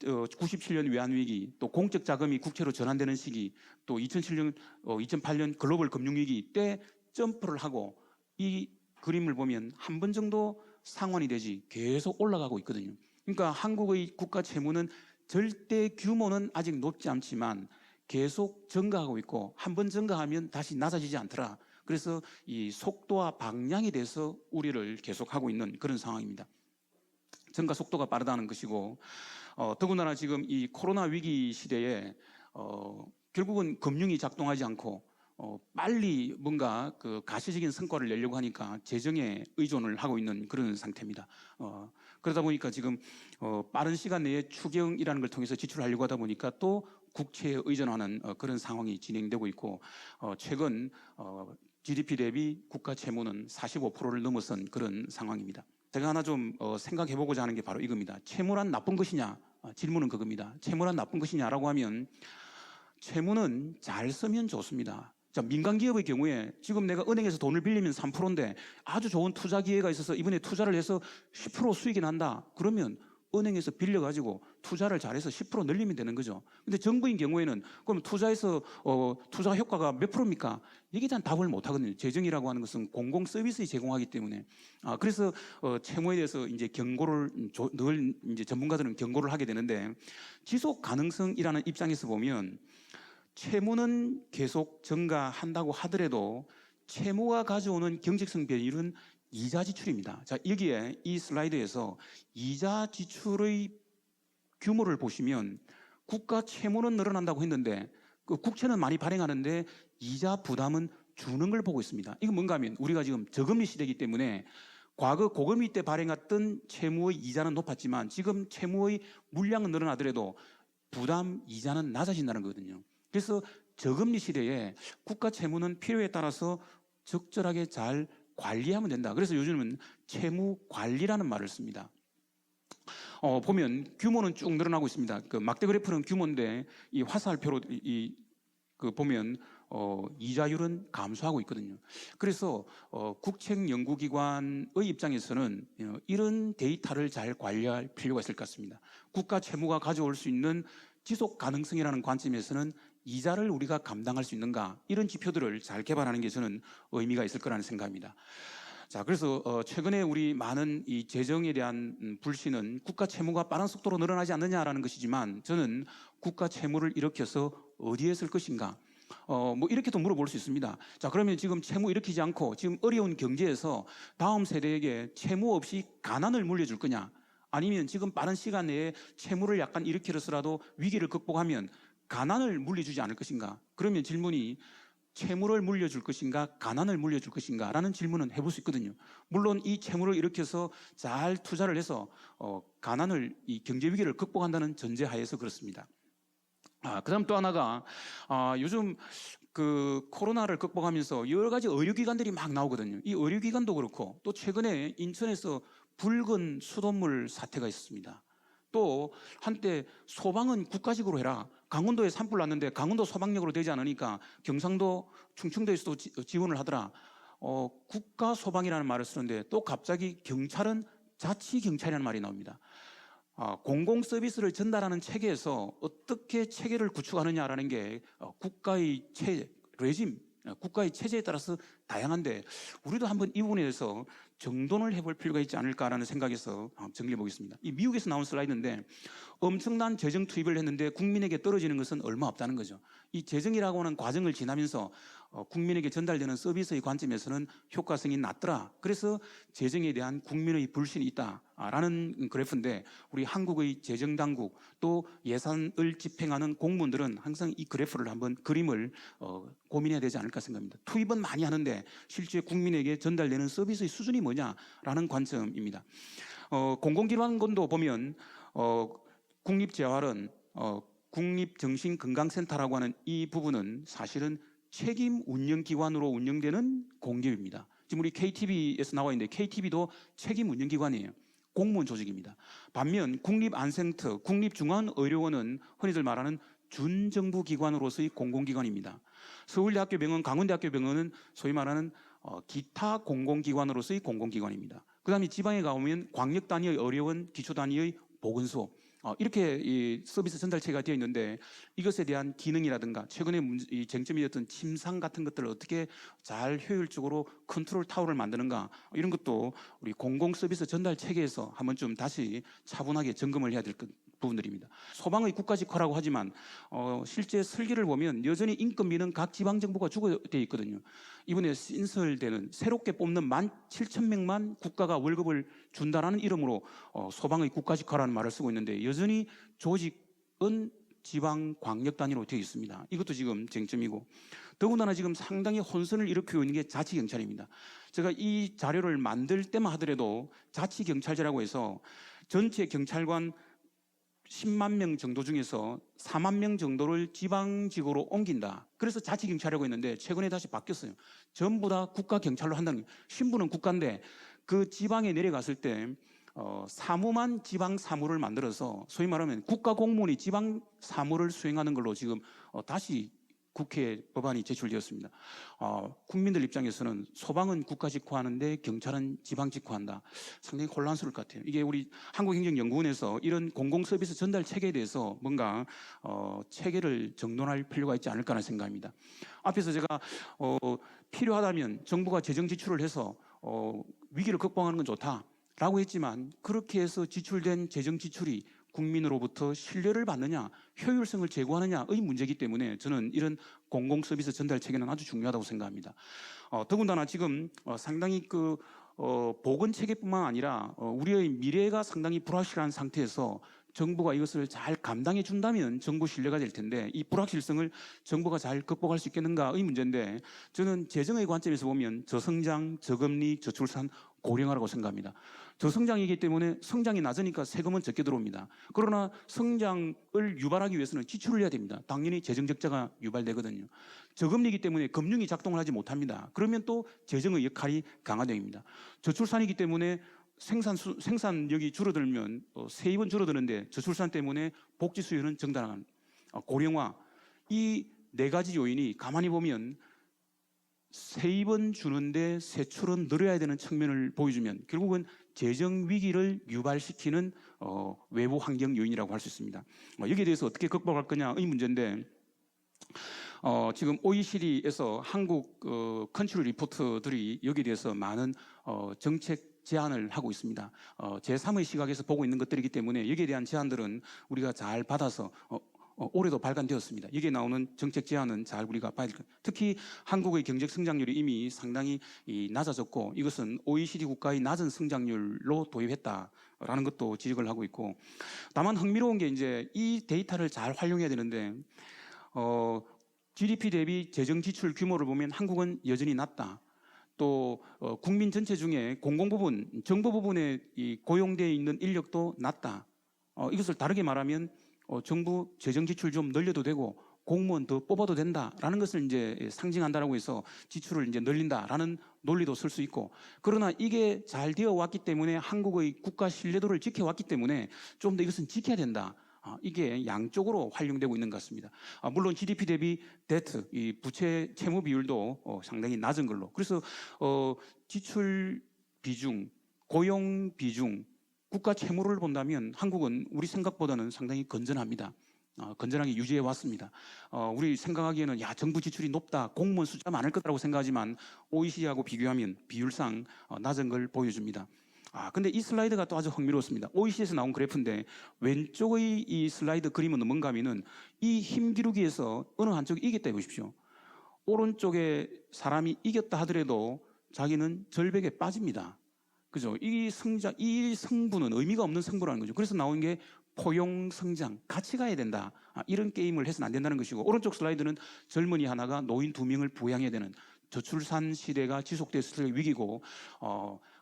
97년 외환위기, 또 공적 자금이 국채로 전환되는 시기, 또 2007년, 2008년 글로벌 금융위기 때 점프를 하고 이 그림을 보면 한 번 정도 상환이 되지 계속 올라가고 있거든요. 그러니까 한국의 국가 채무는 절대 규모는 아직 높지 않지만 계속 증가하고 있고 한 번 증가하면 다시 낮아지지 않더라. 그래서 이 속도와 방향에 대해서 우려를 계속하고 있는 그런 상황입니다. 증가 속도가 빠르다는 것이고 더군다나 지금 이 코로나 위기 시대에 결국은 금융이 작동하지 않고 빨리 뭔가 그 가시적인 성과를 내려고 하니까 재정에 의존을 하고 있는 그런 상태입니다. 그러다 보니까 지금 빠른 시간 내에 추경이라는 걸 통해서 지출하려고 하다 보니까 또 국채에 의존하는 그런 상황이 진행되고 있고 최근 GDP 대비 국가 채무는 45%를 넘어선 그런 상황입니다. 제가 하나 좀 생각해보고자 하는 게 바로 이겁니다. 채무란 나쁜 것이냐? 질문은 그겁니다. 채무란 나쁜 것이냐라고 하면 채무는 잘 쓰면 좋습니다. 자, 민간 기업의 경우에 지금 내가 은행에서 돈을 빌리면 3%인데 아주 좋은 투자 기회가 있어서 이번에 투자를 해서 10% 수익이 난다. 그러면 은행에서 빌려가지고 투자를 잘해서 10% 늘리면 되는 거죠. 근데 정부인 경우에는 그럼 투자해서 투자 효과가 몇 프로입니까? 이게 단 답을 못 하거든요. 재정이라고 하는 것은 공공 서비스 제공하기 때문에. 그래서 채무에 대해서 이제 경고를 늘 이제 전문가들은 경고를 하게 되는데, 지속 가능성이라는 입장에서 보면 채무는 계속 증가한다고 하더라도 채무가 가져오는 경제성 변율은 이자 지출입니다. 자, 여기에 이 슬라이드에서 이자 지출의 규모를 보시면 국가 채무는 늘어난다고 했는데 그 국채는 많이 발행하는데 이자 부담은 주는 걸 보고 있습니다. 이건 뭔가 하면 우리가 지금 저금리 시대이기 때문에 과거 고금리 때 발행했던 채무의 이자는 높았지만 지금 채무의 물량은 늘어나더라도 부담 이자는 낮아진다는 거거든요. 그래서 저금리 시대에 국가 채무는 필요에 따라서 적절하게 잘 관리하면 된다. 그래서 요즘은 채무 관리라는 말을 씁니다. 보면 규모는 쭉 늘어나고 있습니다. 그 막대 그래프는 규모인데 이 화살표로 보면 이자율은 감소하고 있거든요. 그래서 국책연구기관의 입장에서는 이런 데이터를 잘 관리할 필요가 있을 것 같습니다. 국가 채무가 가져올 수 있는 지속 가능성이라는 관점에서는 이자를 우리가 감당할 수 있는가, 이런 지표들을 잘 개발하는 게 저는 의미가 있을 거라는 생각입니다. 자, 그래서 최근에 우리 많은 이 재정에 대한 불신은 국가 채무가 빠른 속도로 늘어나지 않느냐라는 것이지만, 저는 국가 채무를 일으켜서 어디에 쓸 것인가, 뭐 이렇게도 물어볼 수 있습니다. 자, 그러면 지금 채무 일으키지 않고 지금 어려운 경제에서 다음 세대에게 채무 없이 가난을 물려줄 거냐, 아니면 지금 빠른 시간 내에 채무를 약간 일으키려서라도 위기를 극복하면 가난을 물려주지 않을 것인가? 그러면 질문이 채무를 물려줄 것인가, 가난을 물려줄 것인가 라는 질문은 해볼 수 있거든요. 물론 이 채무를 일으켜서 잘 투자를 해서 가난을, 이 경제 위기를 극복한다는 전제하에서 그렇습니다. 그다음 또 하나가 요즘 그 코로나를 극복하면서 여러 가지 의료기관들이 막 나오거든요. 이 의료기관도 그렇고, 또 최근에 인천에서 붉은 수돗물 사태가 있었습니다. 또 한때 소방은 국가직으로 해라, 강원도에 산불 났는데 강원도 소방력으로 되지 않으니까 경상도, 충청도에서도 지원을 하더라. 국가 소방이라는 말을 쓰는데 또 갑자기 경찰은 자치경찰이라는 말이 나옵니다. 공공 서비스를 전달하는 체계에서 어떻게 체계를 구축하느냐라는 게 국가의 레짐, 국가의 체제에 따라서 다양한데, 우리도 한번 이 부분에 대해서 정돈을 해볼 필요가 있지 않을까라는 생각에서 정리해 보겠습니다. 이 미국에서 나온 슬라이드인데, 엄청난 재정 투입을 했는데 국민에게 떨어지는 것은 얼마 없다는 거죠. 이 재정이라고 하는 과정을 지나면서 국민에게 전달되는 서비스의 관점에서는 효과성이 낮더라. 그래서 재정에 대한 국민의 불신이 있다라는 그래프인데, 우리 한국의 재정당국 또 예산을 집행하는 공무원들은 항상 이 그래프를 한번, 그림을 고민해야 되지 않을까 생각합니다. 투입은 많이 하는데 실제 국민에게 전달되는 서비스의 수준이 뭐냐라는 관점입니다. 공공기관도 보면 국립재활원, 국립정신건강센터라고 하는 이 부분은 사실은 책임 운영기관으로 운영되는 공기업입니다. 지금 우리 KTV에서 나와 있는데 KTV도 책임 운영기관이에요. 공무원 조직입니다. 반면 국립안센터, 국립중앙의료원은 흔히들 말하는 준정부기관으로서의 공공기관입니다. 서울대학교병원, 강원대학교병원은 소위 말하는 기타 공공기관으로서의 공공기관입니다. 그 다음에 지방에 가보면 광역단위의 의료원, 기초단위의 보건소, 이렇게 이 서비스 전달체가 되어 있는데, 이것에 대한 기능이라든가 최근에 이 쟁점이었던 침상 같은 것들을 어떻게 잘 효율적으로 컨트롤 타워를 만드는가, 이런 것도 우리 공공 서비스 전달 체계에서 한번 좀 다시 차분하게 점검을 해야 될 부분들입니다. 소방의 국가직화라고 하지만 실제 설계를 보면 여전히 인건비는 각 지방정부가 주고 되어 있거든요. 이번에 신설되는 새롭게 뽑는 17,000명만 국가가 월급을 준다라는 이름으로 소방의 국가직화라는 말을 쓰고 있는데, 여전히 조직은 지방 광역 단위로 되어 있습니다. 이것도 지금 쟁점이고, 더군다나 지금 상당히 혼선을 일으키고 있는 게 자치경찰입니다. 제가 이 자료를 만들 때만 하더라도 자치경찰제라고 해서 전체 경찰관 10만 명 정도 중에서 4만 명 정도를 지방직으로 옮긴다. 그래서 자치경찰이라고 했는데 최근에 다시 바뀌었어요. 전부 다 국가경찰로 한다는 거예요. 신분은 국가인데 그 지방에 내려갔을 때 사무만 지방 사무를 만들어서 소위 말하면 국가 공무원이 지방 사무를 수행하는 걸로 지금 다시 국회에 법안이 제출되었습니다. 국민들 입장에서는 소방은 국가 직후하는데 경찰은 지방 직후한다. 상당히 혼란스러울 것 같아요. 이게 우리 한국행정연구원에서 이런 공공서비스 전달 체계에 대해서 뭔가 체계를 정돈할 필요가 있지 않을까 하는 생각입니다. 앞에서 제가 필요하다면 정부가 재정 지출을 해서 위기를 극복하는 건 좋다라고 했지만 그렇게 해서 지출된 재정 지출이 국민으로부터 신뢰를 받느냐, 효율성을 제고하느냐의 문제이기 때문에 저는 이런 공공서비스 전달 체계는 아주 중요하다고 생각합니다. 더군다나 지금 상당히 보건 체계뿐만 아니라 우리의 미래가 상당히 불확실한 상태에서 정부가 이것을 잘 감당해 준다면 정부 신뢰가 될 텐데 이 불확실성을 정부가 잘 극복할 수 있겠는가의 문제인데 저는 재정의 관점에서 보면 저성장, 저금리, 저출산, 고령화라고 생각합니다. 저성장이기 때문에 성장이 낮으니까 세금은 적게 들어옵니다. 그러나 성장을 유발하기 위해서는 지출을 해야 됩니다. 당연히 재정 적자가 유발되거든요. 저금리이기 때문에 금융이 작동을 하지 못합니다. 그러면 또 재정의 역할이 강화됩니다. 저출산이기 때문에 생산력이 줄어들면 세입은 줄어드는데 저출산 때문에 복지 수요는 증가하는 고령화 이 네 가지 요인이 가만히 보면 세입은 주는데 세출은 늘어야 되는 측면을 보여주면 결국은 재정 위기를 유발시키는 외부 환경 요인이라고 할 수 있습니다. 여기에 대해서 어떻게 극복할 거냐의 문제인데 지금 OECD에서 한국 컨트리 리포트들이 여기에 대해서 많은 정책 제안을 하고 있습니다. 제3의 시각에서 보고 있는 것들이기 때문에 여기에 대한 제안들은 우리가 잘 받아서 올해도 발간되었습니다. 여기에 나오는 정책 제안은 잘 우리가 봐야 될 것 같아요. 특히 한국의 경제 성장률이 이미 상당히 낮아졌고 이것은 OECD 국가의 낮은 성장률로 도입했다라는 것도 지적을 하고 있고 다만 흥미로운 게 이제 이 데이터를 잘 활용해야 되는데 GDP 대비 재정 지출 규모를 보면 한국은 여전히 낮다. 또 국민 전체 중에 공공부분, 정부 부분에 고용되어 있는 인력도 낮다. 이것을 다르게 말하면 정부 재정 지출 좀 늘려도 되고 공무원 더 뽑아도 된다라는 것을 이제 상징한다라고 해서 지출을 이제 늘린다라는 논리도 쓸 수 있고 그러나 이게 잘 되어 왔기 때문에 한국의 국가 신뢰도를 지켜왔기 때문에 좀 더 이것은 지켜야 된다. 이게 양쪽으로 활용되고 있는 것 같습니다. 물론 GDP 대비 데트, 이 부채 채무 비율도 상당히 낮은 걸로. 그래서 지출 비중, 고용 비중, 국가 채무를 본다면 한국은 우리 생각보다는 상당히 건전합니다. 건전하게 유지해 왔습니다. 우리 생각하기에는 정부 지출이 높다, 공무원 숫자 많을 거라고 생각하지만 OECD하고 비교하면 비율상 낮은 걸 보여줍니다. 근데 이 슬라이드가 또 아주 흥미로웠습니다. OECD에서 나온 그래프인데 왼쪽의 이 슬라이드 그림은 뭔가 하면은 이 힘기루기에서 어느 한쪽이 이겼다 해보십시오. 오른쪽에 사람이 이겼다 하더라도 자기는 절벽에 빠집니다. 그죠? 이 성분은 의미가 없는 성분이라는 거죠. 그래서 나온 게 포용 성장, 같이 가야 된다. 이런 게임을 해서는 안 된다는 것이고 오른쪽 슬라이드는 젊은이 하나가 노인 2명을 부양해야 되는 저출산 시대가 지속됐을 위기고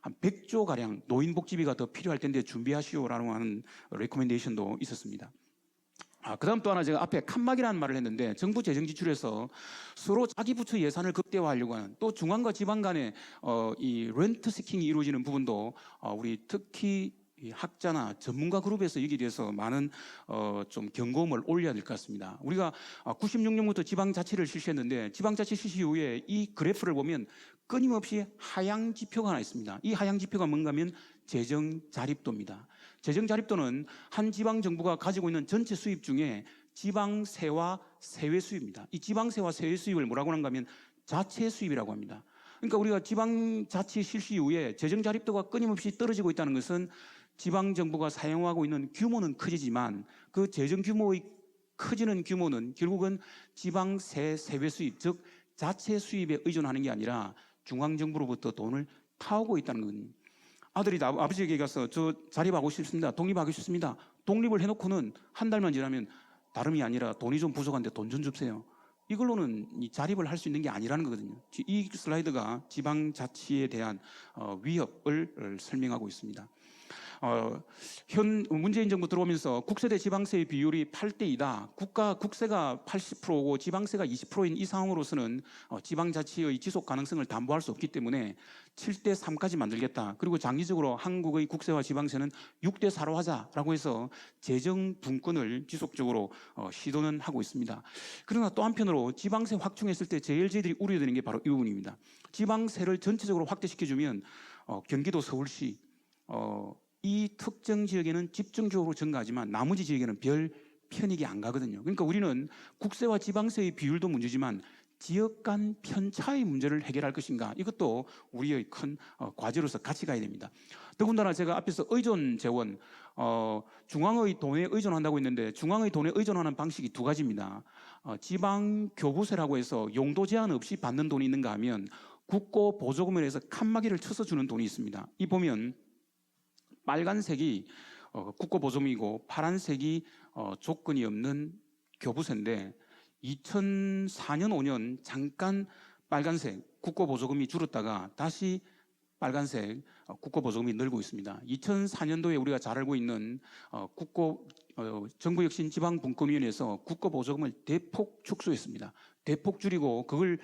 한 100조 가량 노인 복지비가 더 필요할 텐데 준비하시오라고 하는 레코멘데이션도 있었습니다. 그다음 또 하나 제가 앞에 칸막이라는 말을 했는데 정부 재정 지출에서 서로 자기 부처 예산을 극대화하려고 하는 또 중앙과 지방 간의 이 렌트 시킹이 이루어지는 부분도 우리 특히 이 학자나 전문가 그룹에서 여기에 대해서 많은 좀 경고음을 올려야 될 것 같습니다. 우리가 96년부터 지방자치를 실시했는데 지방자치 실시 이후에 이 그래프를 보면 끊임없이 하향 지표가 하나 있습니다. 이 하향 지표가 뭔가 하면 재정 자립도입니다. 재정 자립도는 한 지방 정부가 가지고 있는 전체 수입 중에 지방세와 세외 수입입니다. 이 지방세와 세외 수입을 뭐라고 하는가 하면 자체 수입이라고 합니다. 그러니까 우리가 지방자치 실시 이후에 재정 자립도가 끊임없이 떨어지고 있다는 것은 지방정부가 사용하고 있는 규모는 커지지만 그 재정 규모의 커지는 규모는 결국은 지방세, 세외 수입, 즉 자체 수입에 의존하는 게 아니라 중앙정부로부터 돈을 타오고 있다는 거거든요. 아들이 아버지에게 가서 저 자립하고 싶습니다. 독립하고 싶습니다. 독립을 해놓고는 한 달만 지나면 다름이 아니라 돈이 좀 부족한데 돈 좀 주세요. 이걸로는 이 자립을 할 수 있는 게 아니라는 거거든요. 이 슬라이드가 지방자치에 대한 위협을 설명하고 있습니다. 현 문재인 정부 들어오면서 국세대 지방세의 비율이 8대2다. 국세가 80%고 지방세가 20%인 이 상황으로서는 지방자치의 지속 가능성을 담보할 수 없기 때문에 7대3까지 만들겠다. 그리고 장기적으로 한국의 국세와 지방세는 6대4로 하자라고 해서 재정 분권을 지속적으로 시도는 하고 있습니다. 그러나 또 한편으로 지방세 확충했을 때 제일 저희들이 우려되는 게 바로 이 부분입니다. 지방세를 전체적으로 확대시켜주면 경기도 서울시 이 특정 지역에는 집중적으로 증가하지만 나머지 지역에는 별 편익이 안 가거든요. 그러니까 우리는 국세와 지방세의 비율도 문제지만 지역 간 편차의 문제를 해결할 것인가, 이것도 우리의 큰 과제로서 같이 가야 됩니다. 더군다나 제가 앞에서 의존 재원, 중앙의 돈에 의존한다고 했는데 중앙의 돈에 의존하는 방식이 두 가지입니다. 지방 교부세라고 해서 용도 제한 없이 받는 돈이 있는가 하면 국고 보조금을 해서 칸막이를 쳐서 주는 돈이 있습니다. 이 보면 빨간색이 국고 보조금이고 파란색이 조건이 없는 교부세인데 2004년 5년 잠깐 빨간색 국고 보조금이 줄었다가 다시 빨간색 국고 보조금이 늘고 있습니다. 2004년도에 우리가 잘 알고 있는 정부혁신지방분권위원회에서 국고 보조금을 대폭 축소했습니다. 대폭 줄이고 그걸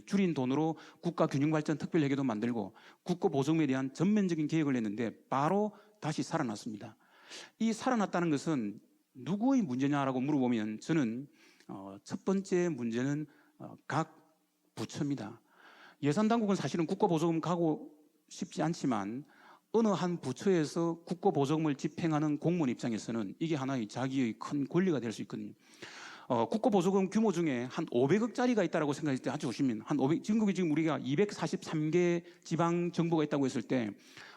줄인 돈으로 국가균형발전 특별회계도 만들고 국고 보조금에 대한 전면적인 개혁을 했는데 바로 다시 살아났습니다. 이 살아났다는 것은 누구의 문제냐라고 물어보면 저는 첫 번째 문제는 각 부처입니다. 예산당국은 사실은 국고보조금 가고 싶지 않지만 어느 한 부처에서 국고보조금을 집행하는 공무원 입장에서는 이게 하나의 자기의 큰 권리가 될 수 있거든요. 국고보조금 규모 중에 한 500억짜리가 있다고 생각했을 때 아주 조심히 지금 우리가 243개 지방정부가 있다고 했을 때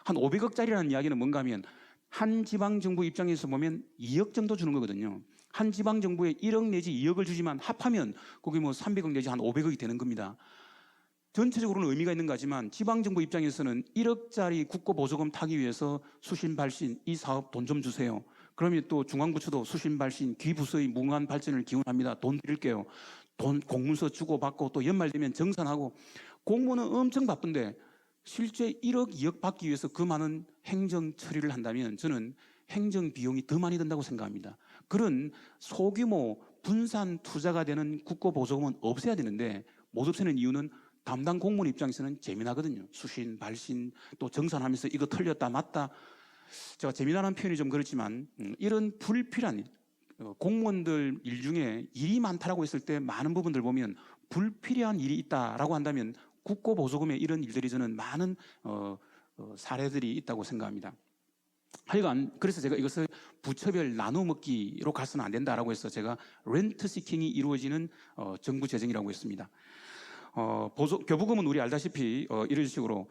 한 500억짜리라는 이야기는 뭔가 하면 한 지방정부 입장에서 보면 2억 정도 주는 거거든요. 한 지방정부에 1억 내지 2억을 주지만 합하면 거기 뭐 300억 내지 한 500억이 되는 겁니다. 전체적으로는 의미가 있는 거지만 지방정부 입장에서는 1억짜리 국고보조금 타기 위해서 수신발신 이 사업 돈 좀 주세요. 그러면 또 중앙부처도 수신발신 기부서의 무궁한 발전을 기원합니다. 돈 드릴게요. 돈 공문서 주고받고 또 연말 되면 정산하고 공무원은 엄청 바쁜데 실제 1억, 2억 받기 위해서 그 많은 행정 처리를 한다면 저는 행정 비용이 더 많이 든다고 생각합니다. 그런 소규모 분산 투자가 되는 국고보조금은 없애야 되는데 못 없애는 이유는 담당 공무원 입장에서는 재미나거든요. 수신, 발신, 또 정산하면서 이거 틀렸다 맞다. 제가 재미나는 표현이 좀 그렇지만 이런 불필요한 공무원들 일 중에 일이 많다라고 했을 때 많은 부분들 보면 불필요한 일이 있다라고 한다면 국고보조금에 이런 일들이 저는 많은 사례들이 있다고 생각합니다. 하여간 그래서 제가 이것을 부처별 나눠먹기로 가서는 안 된다라고 해서 제가 렌트 시킹이 이루어지는 정부 재정이라고 했습니다. 교부금은 우리 알다시피 이런 식으로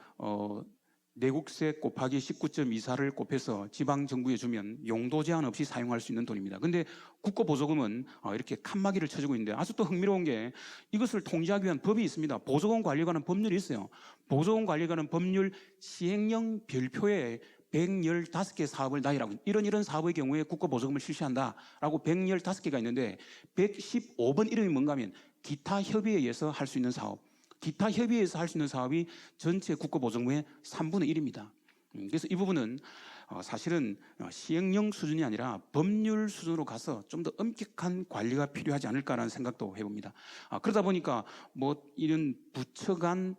내국세 곱하기 19.24를 곱해서 지방정부에 주면 용도 제한 없이 사용할 수 있는 돈입니다. 근데 국고보조금은 이렇게 칸막이를 쳐주고 있는데 아주 또 흥미로운 게 이것을 통제하기 위한 법이 있습니다. 보조금 관리에 관한 법률이 있어요. 보조금 관리에 관한 법률 시행령 별표에 115개 사업을 나열하고 이런 사업의 경우에 국고보조금을 실시한다라고 115개가 있는데 115번 이름이 뭔가 하면 기타 협의에 의해서 할 수 있는 사업. 기타 협의에서 할 수 있는 사업이 전체 국고보조금의 3분의 1입니다. 그래서 이 부분은 사실은 시행령 수준이 아니라 법률 수준으로 가서 좀 더 엄격한 관리가 필요하지 않을까라는 생각도 해봅니다. 그러다 보니까 뭐 이런 부처 간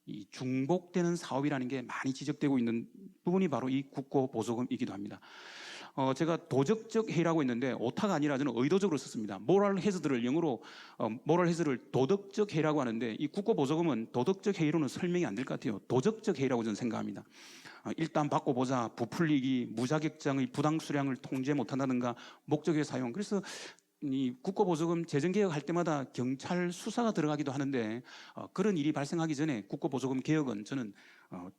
이 중복되는 사업이라는 게 많이 지적되고 있는 부분이 바로 이 국고보조금이기도 합니다. 제가 도덕적 해이라고 했는데 오타가 아니라 저는 의도적으로 썼습니다. 모럴 해저드를 영어로 모럴 해저드를 도덕적 해이라고 하는데 이 국고보조금은 도덕적 해이로는 설명이 안 될 것 같아요. 도덕적 해이라고 저는 생각합니다. 일단 받고 보자, 부풀리기, 무자격장의 부당 수량을 통제 못한다든가 목적의 사용. 그래서 이 국고보조금 재정개혁할 때마다 경찰 수사가 들어가기도 하는데 그런 일이 발생하기 전에 국고보조금 개혁은 저는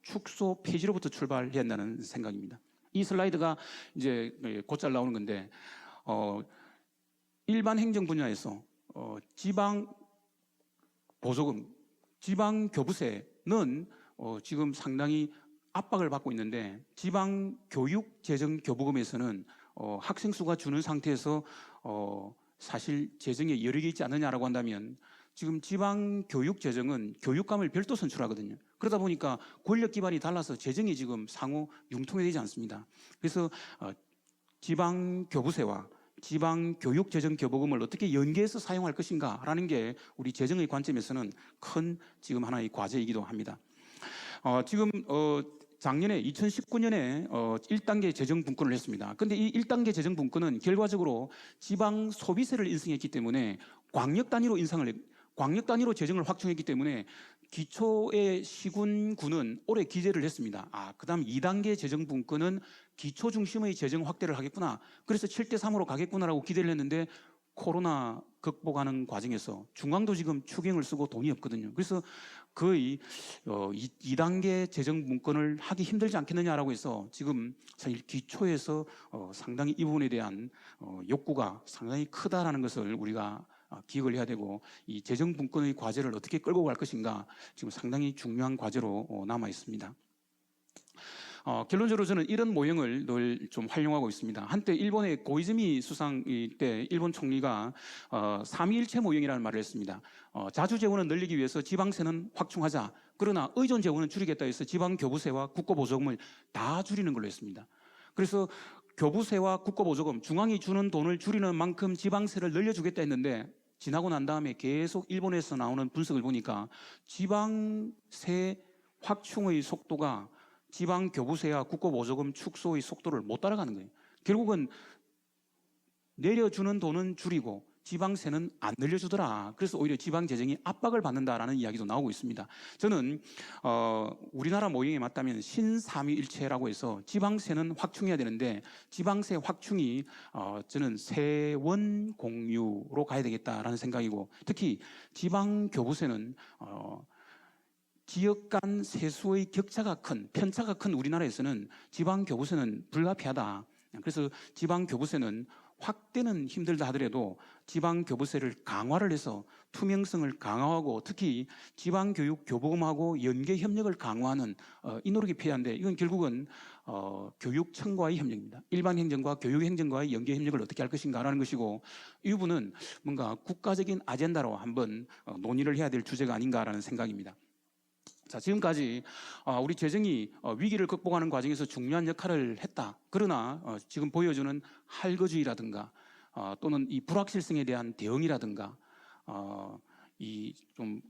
축소 폐지로부터 출발해야 한다는 생각입니다. 이 슬라이드가 이제 곧잘 나오는 건데 일반 행정 분야에서 지방 보조금, 지방 교부세는 지금 상당히 압박을 받고 있는데 지방 교육 재정 교부금에서는 학생 수가 주는 상태에서 사실 재정에 여력이 있지 않느냐라고 한다면 지금 지방 교육 재정은 교육감을 별도 선출하거든요. 그러다 보니까 권력 기반이 달라서 재정이 지금 상호 융통되지 않습니다. 그래서 지방 교부세와 지방 교육 재정 교부금을 어떻게 연계해서 사용할 것인가라는 게 우리 재정의 관점에서는 큰 지금 하나의 과제이기도 합니다. 지금 작년에 2019년에 1단계 재정 분권을 했습니다. 근데 이 1단계 재정 분권은 결과적으로 지방 소비세를 인상했기 때문에 광역 단위로 재정을 확충했기 때문에 기초의 시군구는 올해 기재를 했습니다. 그다음 2단계 재정 분권은 기초 중심의 재정 확대를 하겠구나. 그래서 7대3으로 가겠구나라고 기대를 했는데 코로나 극복하는 과정에서 중앙도 지금 추경을 쓰고 돈이 없거든요. 그래서 거의 2단계 재정 분권을 하기 힘들지 않겠느냐라고 해서 지금 사실 기초에서 상당히 이 부분에 대한 욕구가 상당히 크다라는 것을 우리가 기억을 해야 되고, 이 재정 분권의 과제를 어떻게 끌고 갈 것인가 지금 상당히 중요한 과제로 남아 있습니다. 결론적으로 저는 이런 모형을 늘 좀 활용하고 있습니다. 한때 일본의 고이즈미 수상이 때 일본 총리가 삼위일체 모형이라는 말을 했습니다. 자주 재원을 늘리기 위해서 지방세는 확충하자. 그러나 의존 재원은 줄이겠다 해서 지방 교부세와 국고보조금을 다 줄이는 걸로 했습니다. 그래서 교부세와 국고보조금, 중앙이 주는 돈을 줄이는 만큼 지방세를 늘려주겠다 했는데 지나고 난 다음에 계속 일본에서 나오는 분석을 보니까 지방세 확충의 속도가 지방 교부세와 국고보조금 축소의 속도를 못 따라가는 거예요. 결국은 내려주는 돈은 줄이고 지방세는 안 늘려주더라. 그래서 오히려 지방 재정이 압박을 받는다라는 이야기도 나오고 있습니다. 저는 우리나라 모형에 맞다면 신삼위일체라고 해서 지방세는 확충해야 되는데 지방세 확충이 저는 세원 공유로 가야 되겠다라는 생각이고, 특히 지방 교부세는 지역 간 세수의 격차가 큰, 편차가 큰 우리나라에서는 지방 교부세는 불가피하다. 그래서 지방 교부세는 확대는 힘들다 하더라도 지방 교부세를 강화를 해서 투명성을 강화하고 특히 지방교육 교부금하고 연계 협력을 강화하는 이 노력이 필요한데, 이건 결국은 교육청과의 협력입니다. 일반 행정과 교육 행정과의 연계 협력을 어떻게 할 것인가라는 것이고, 이 부분은 뭔가 국가적인 아젠다로 한번 논의를 해야 될 주제가 아닌가라는 생각입니다. 자, 지금까지 우리 재정이 위기를 극복하는 과정에서 중요한 역할을 했다. 그러나 지금 보여주는 할거주의라든가 또는 이 불확실성에 대한 대응이라든가 이 좀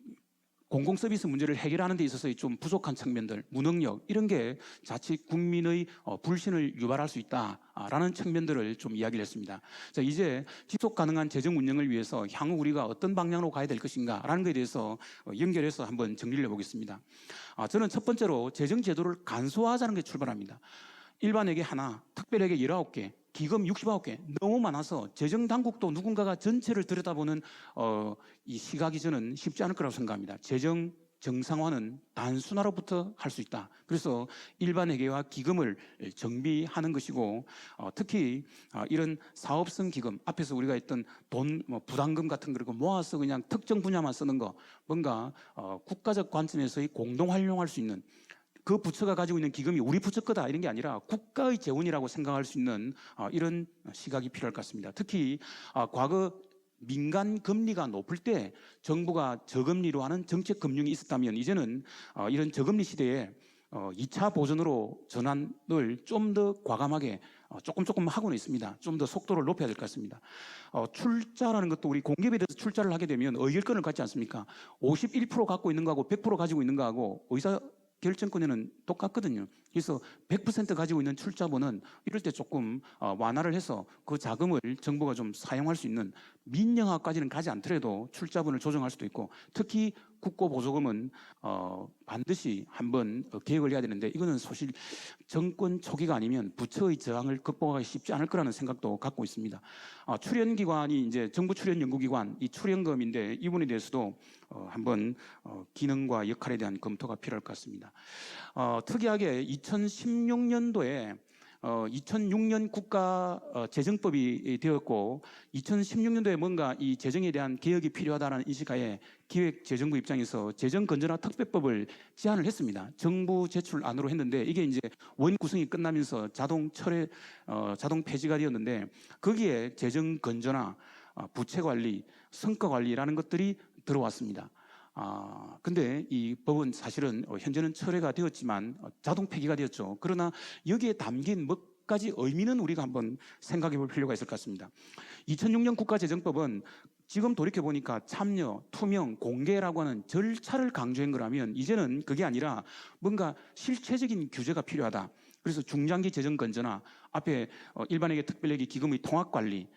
공공 서비스 문제를 해결하는 데 있어서의 좀 부족한 측면들, 무능력, 이런 게 자칫 국민의 불신을 유발할 수 있다라는 측면들을 좀 이야기를 했습니다. 자, 이제 지속 가능한 재정 운영을 위해서 향후 우리가 어떤 방향으로 가야 될 것인가라는 것에 대해서 연결해서 한번 정리를 해보겠습니다. 저는 첫 번째로 재정 제도를 간소화하자는 게 출발합니다. 일반에게 하나, 특별에게 19개, 기금 69개, 너무 많아서 재정 당국도 누군가가 전체를 들여다보는 이 시각이 저는 쉽지 않을 거라고 생각합니다. 재정 정상화는 단순화로부터 할 수 있다. 그래서 일반회계와 기금을 정비하는 것이고, 특히 이런 사업성 기금, 앞에서 우리가 했던 돈 부담금 같은 거 모아서 그냥 특정 분야만 쓰는 거, 뭔가 국가적 관점에서의 공동 활용할 수 있는, 그 부처가 가지고 있는 기금이 우리 부처 거다 이런 게 아니라 국가의 재원이라고 생각할 수 있는 이런 시각이 필요할 것 같습니다. 특히 과거 민간 금리가 높을 때 정부가 저금리로 하는 정책 금융이 있었다면 이제는 이런 저금리 시대에 2차 보전으로 전환을 좀 더 과감하게 조금 하고는 있습니다. 좀 더 속도를 높여야 될 것 같습니다. 출자라는 것도 우리 공기업에 대해서 출자를 하게 되면 의결권을 갖지 않습니까? 51% 갖고 있는 거하고 100% 가지고 있는 거하고 의사 결정권에는 똑같거든요. 그래서 100% 가지고 있는 출자본은 이럴 때 조금 완화를 해서 그 자금을 정부가 좀 사용할 수 있는, 민영화까지는 가지 않더라도 출자본을 조정할 수도 있고, 특히 국고보조금은 반드시 한번 개혁을 해야 되는데, 이거는 사실 정권 초기가 아니면 부처의 저항을 극복하기 쉽지 않을 거라는 생각도 갖고 있습니다. 출연기관이 이제 정부 출연연구기관, 이 출연금인데 이 부분에 대해서도 한번 기능과 역할에 대한 검토가 필요할 것 같습니다. 특이하게 2016년도에 2006년 국가 재정법이 되었고 2016년도에 뭔가 이 재정에 대한 개혁이 필요하다는 인식하에 기획재정부 입장에서 재정건전화 특별법을 제안을 했습니다. 정부 제출안으로 했는데 이게 이제 원 구성이 끝나면서 자동 폐지가 되었는데, 거기에 재정건전화, 부채관리, 성과관리라는 것들이 들어왔습니다. 근데 이 법은 사실은 현재는 철회가 되었지만 자동 폐기가 되었죠. 그러나 여기에 담긴 몇 가지 의미는 우리가 한번 생각해 볼 필요가 있을 것 같습니다. 2006년 국가재정법은 지금 돌이켜보니까 참여, 투명, 공개라고 하는 절차를 강조한 거라면 이제는 그게 아니라 뭔가 실체적인 규제가 필요하다. 그래서 중장기 재정 건전화, 앞에 일반회계 특별회계 기금의 통합관리,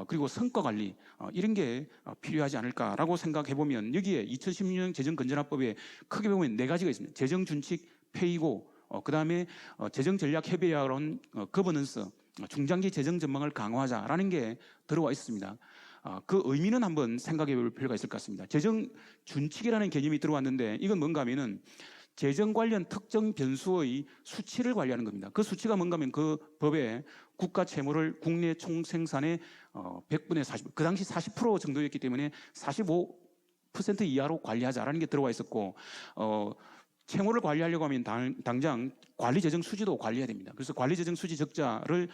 그리고 성과관리 이런 게 필요하지 않을까라고 생각해 보면 여기에 2016년 재정건전화법에 크게 보면 네 가지가 있습니다. 재정준칙, 폐이고, 그 다음에 재정전략협의회론 거버넌스, 중장기 재정 전망을 강화하자라는 게 들어와 있습니다. 그 의미는 한번 생각해 볼 필요가 있을 것 같습니다. 재정준칙이라는 개념이 들어왔는데 이건 뭔가 하면은 재정 관련 특정 변수의 수치를 관리하는 겁니다. 그 수치가 뭔가 하면 그 법에 국가 채무를 국내 총생산의 100분의 40, 그 당시 40% 정도였기 때문에 45% 이하로 관리하자라는 게 들어와 있었고 채무를 관리하려고 하면 당장 관리재정 수지도 관리해야 됩니다. 그래서 관리재정 수지 적자를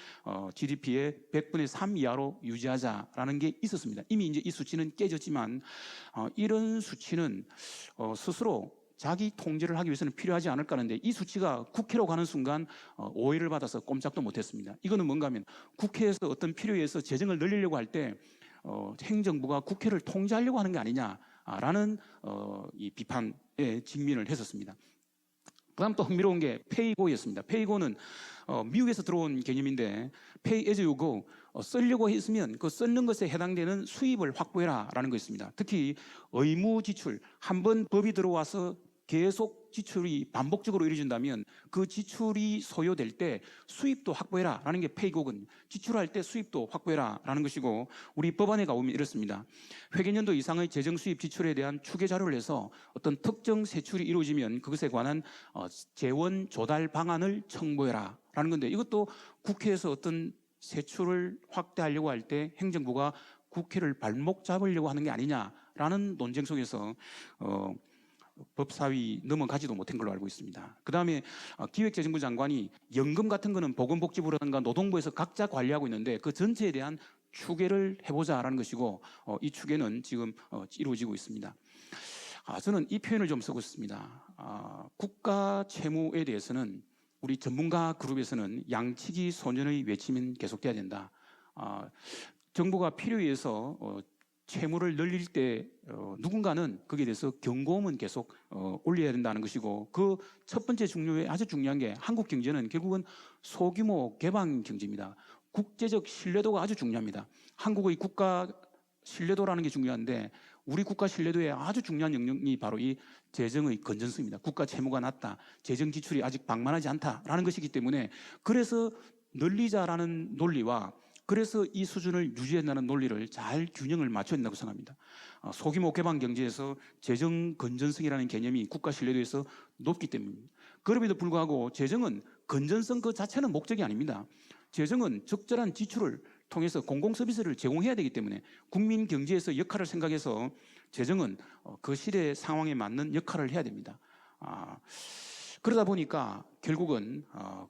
GDP의 100분의 3 이하로 유지하자라는 게 있었습니다. 이미 이제 이 수치는 깨졌지만 이런 수치는 스스로 자기 통제를 하기 위해서는 필요하지 않을까 하는데 이 수치가 국회로 가는 순간 오해를 받아서 꼼짝도 못했습니다. 이거는 뭔가 하면 국회에서 어떤 필요에 의해서 재정을 늘리려고 할 때 행정부가 국회를 통제하려고 하는 게 아니냐라는 이 비판에 직면을 했었습니다. 그다음 또 흥미로운 게 페이고였습니다. 페이고는 미국에서 들어온 개념인데 pay as you go, 쓰려고 했으면 그 쓰는 것에 해당되는 수입을 확보해라라는 것입니다. 특히 의무 지출, 한번 법이 들어와서 계속 지출이 반복적으로 이루어진다면 그 지출이 소요될 때 수입도 확보해라라는 게 페이고거든요. 지출할 때 수입도 확보해라라는 것이고 우리 법안에 가보면 이렇습니다. 회계년도 이상의 재정 수입 지출에 대한 추계 자료를 해서 어떤 특정 세출이 이루어지면 그것에 관한 재원 조달 방안을 청구해라라는 건데 이것도 국회에서 어떤 세출을 확대하려고 할 때 행정부가 국회를 발목 잡으려고 하는 게 아니냐라는 논쟁 속에서 법사위 넘어가지도 못한 걸로 알고 있습니다. 그 다음에 기획재정부 장관이 연금 같은 거는 보건복지부라든가 노동부에서 각자 관리하고 있는데 그 전체에 대한 추계를 해보자라는 것이고 이 추계는 지금 이루어지고 있습니다. 저는 이 표현을 좀 쓰고 있습니다. 국가 채무에 대해서는 우리 전문가 그룹에서는 양치기 소년의 외침은 계속돼야 된다. 정부가 필요에 의해서 채무를 늘릴 때 누군가는 거기에 대해서 경고음은 계속 올려야 된다는 것이고 그 첫 번째 중요해 아주 중요한 게 한국 경제는 결국은 소규모 개방 경제입니다. 국제적 신뢰도가 아주 중요합니다. 한국의 국가 신뢰도라는 게 중요한데 우리 국가 신뢰도에 아주 중요한 영역이 바로 이 재정의 건전성입니다. 국가 채무가 낮다, 재정 지출이 아직 방만하지 않다라는 것이기 때문에 그래서 늘리자라는 논리와 그래서 이 수준을 유지한다는 논리를 잘 균형을 맞춰야 된다고 생각합니다. 소규모 개방 경제에서 재정 건전성이라는 개념이 국가 신뢰도에서 높기 때문입니다. 그럼에도 불구하고 재정은 건전성 그 자체는 목적이 아닙니다. 재정은 적절한 지출을 통해서 공공 서비스를 제공해야 되기 때문에 국민 경제에서 역할을 생각해서 재정은 그 시대 상황에 맞는 역할을 해야 됩니다. 그러다 보니까 결국은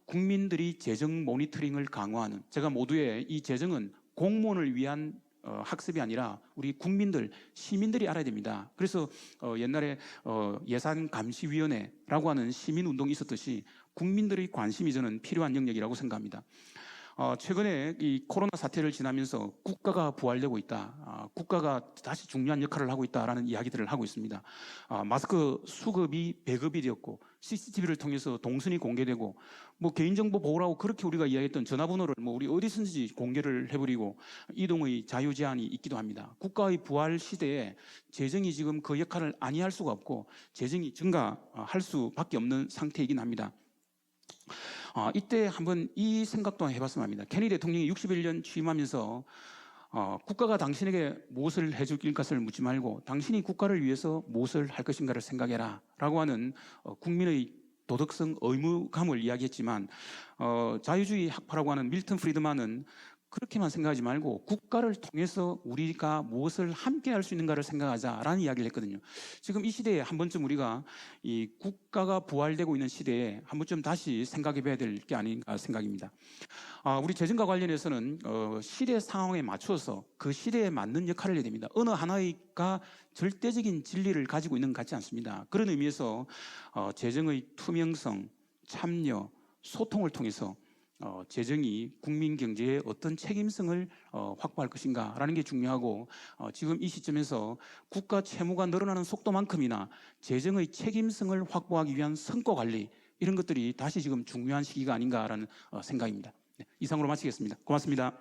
국민들이 재정 모니터링을 강화하는 제가 모두의 이 재정은 공무원을 위한 학습이 아니라 우리 국민들, 시민들이 알아야 됩니다. 그래서 옛날에 예산감시위원회라고 하는 시민운동이 있었듯이 국민들의 관심이 저는 필요한 영역이라고 생각합니다. 최근에 이 코로나 사태를 지나면서 국가가 부활되고 있다. 국가가 다시 중요한 역할을 하고 있다라는 이야기들을 하고 있습니다. 마스크 수급이 배급이 되었고 CCTV를 통해서 동선이 공개되고 뭐 개인정보 보호라고 그렇게 우리가 이야기했던 전화번호를 뭐 우리 어디선지 공개를 해버리고 이동의 자유 제한이 있기도 합니다. 국가의 부활 시대에 재정이 지금 그 역할을 아니할 수가 없고 재정이 증가할 수밖에 없는 상태이긴 합니다. 이때 한번 이 생각도 해봤으면 합니다. 케네디 대통령이 61년 취임하면서 국가가 당신에게 무엇을 해줄 것을 묻지 말고 당신이 국가를 위해서 무엇을 할 것인가를 생각해라 라고 하는 국민의 도덕성 의무감을 이야기했지만 자유주의 학파라고 하는 밀턴 프리드만은 그렇게만 생각하지 말고 국가를 통해서 우리가 무엇을 함께 할 수 있는가를 생각하자라는 이야기를 했거든요. 지금 이 시대에 한 번쯤 우리가 이 국가가 부활되고 있는 시대에 한 번쯤 다시 생각해 봐야 될 게 아닌가 생각입니다. 우리 재정과 관련해서는 시대 상황에 맞춰서 그 시대에 맞는 역할을 해야 됩니다. 어느 하나가 절대적인 진리를 가지고 있는 것 같지 않습니다. 그런 의미에서 재정의 투명성, 참여, 소통을 통해서 재정이 국민 경제에 어떤 책임성을 확보할 것인가라는 게 중요하고 지금 이 시점에서 국가 채무가 늘어나는 속도만큼이나 재정의 책임성을 확보하기 위한 성과 관리 이런 것들이 다시 지금 중요한 시기가 아닌가라는 생각입니다. 네, 이상으로 마치겠습니다. 고맙습니다.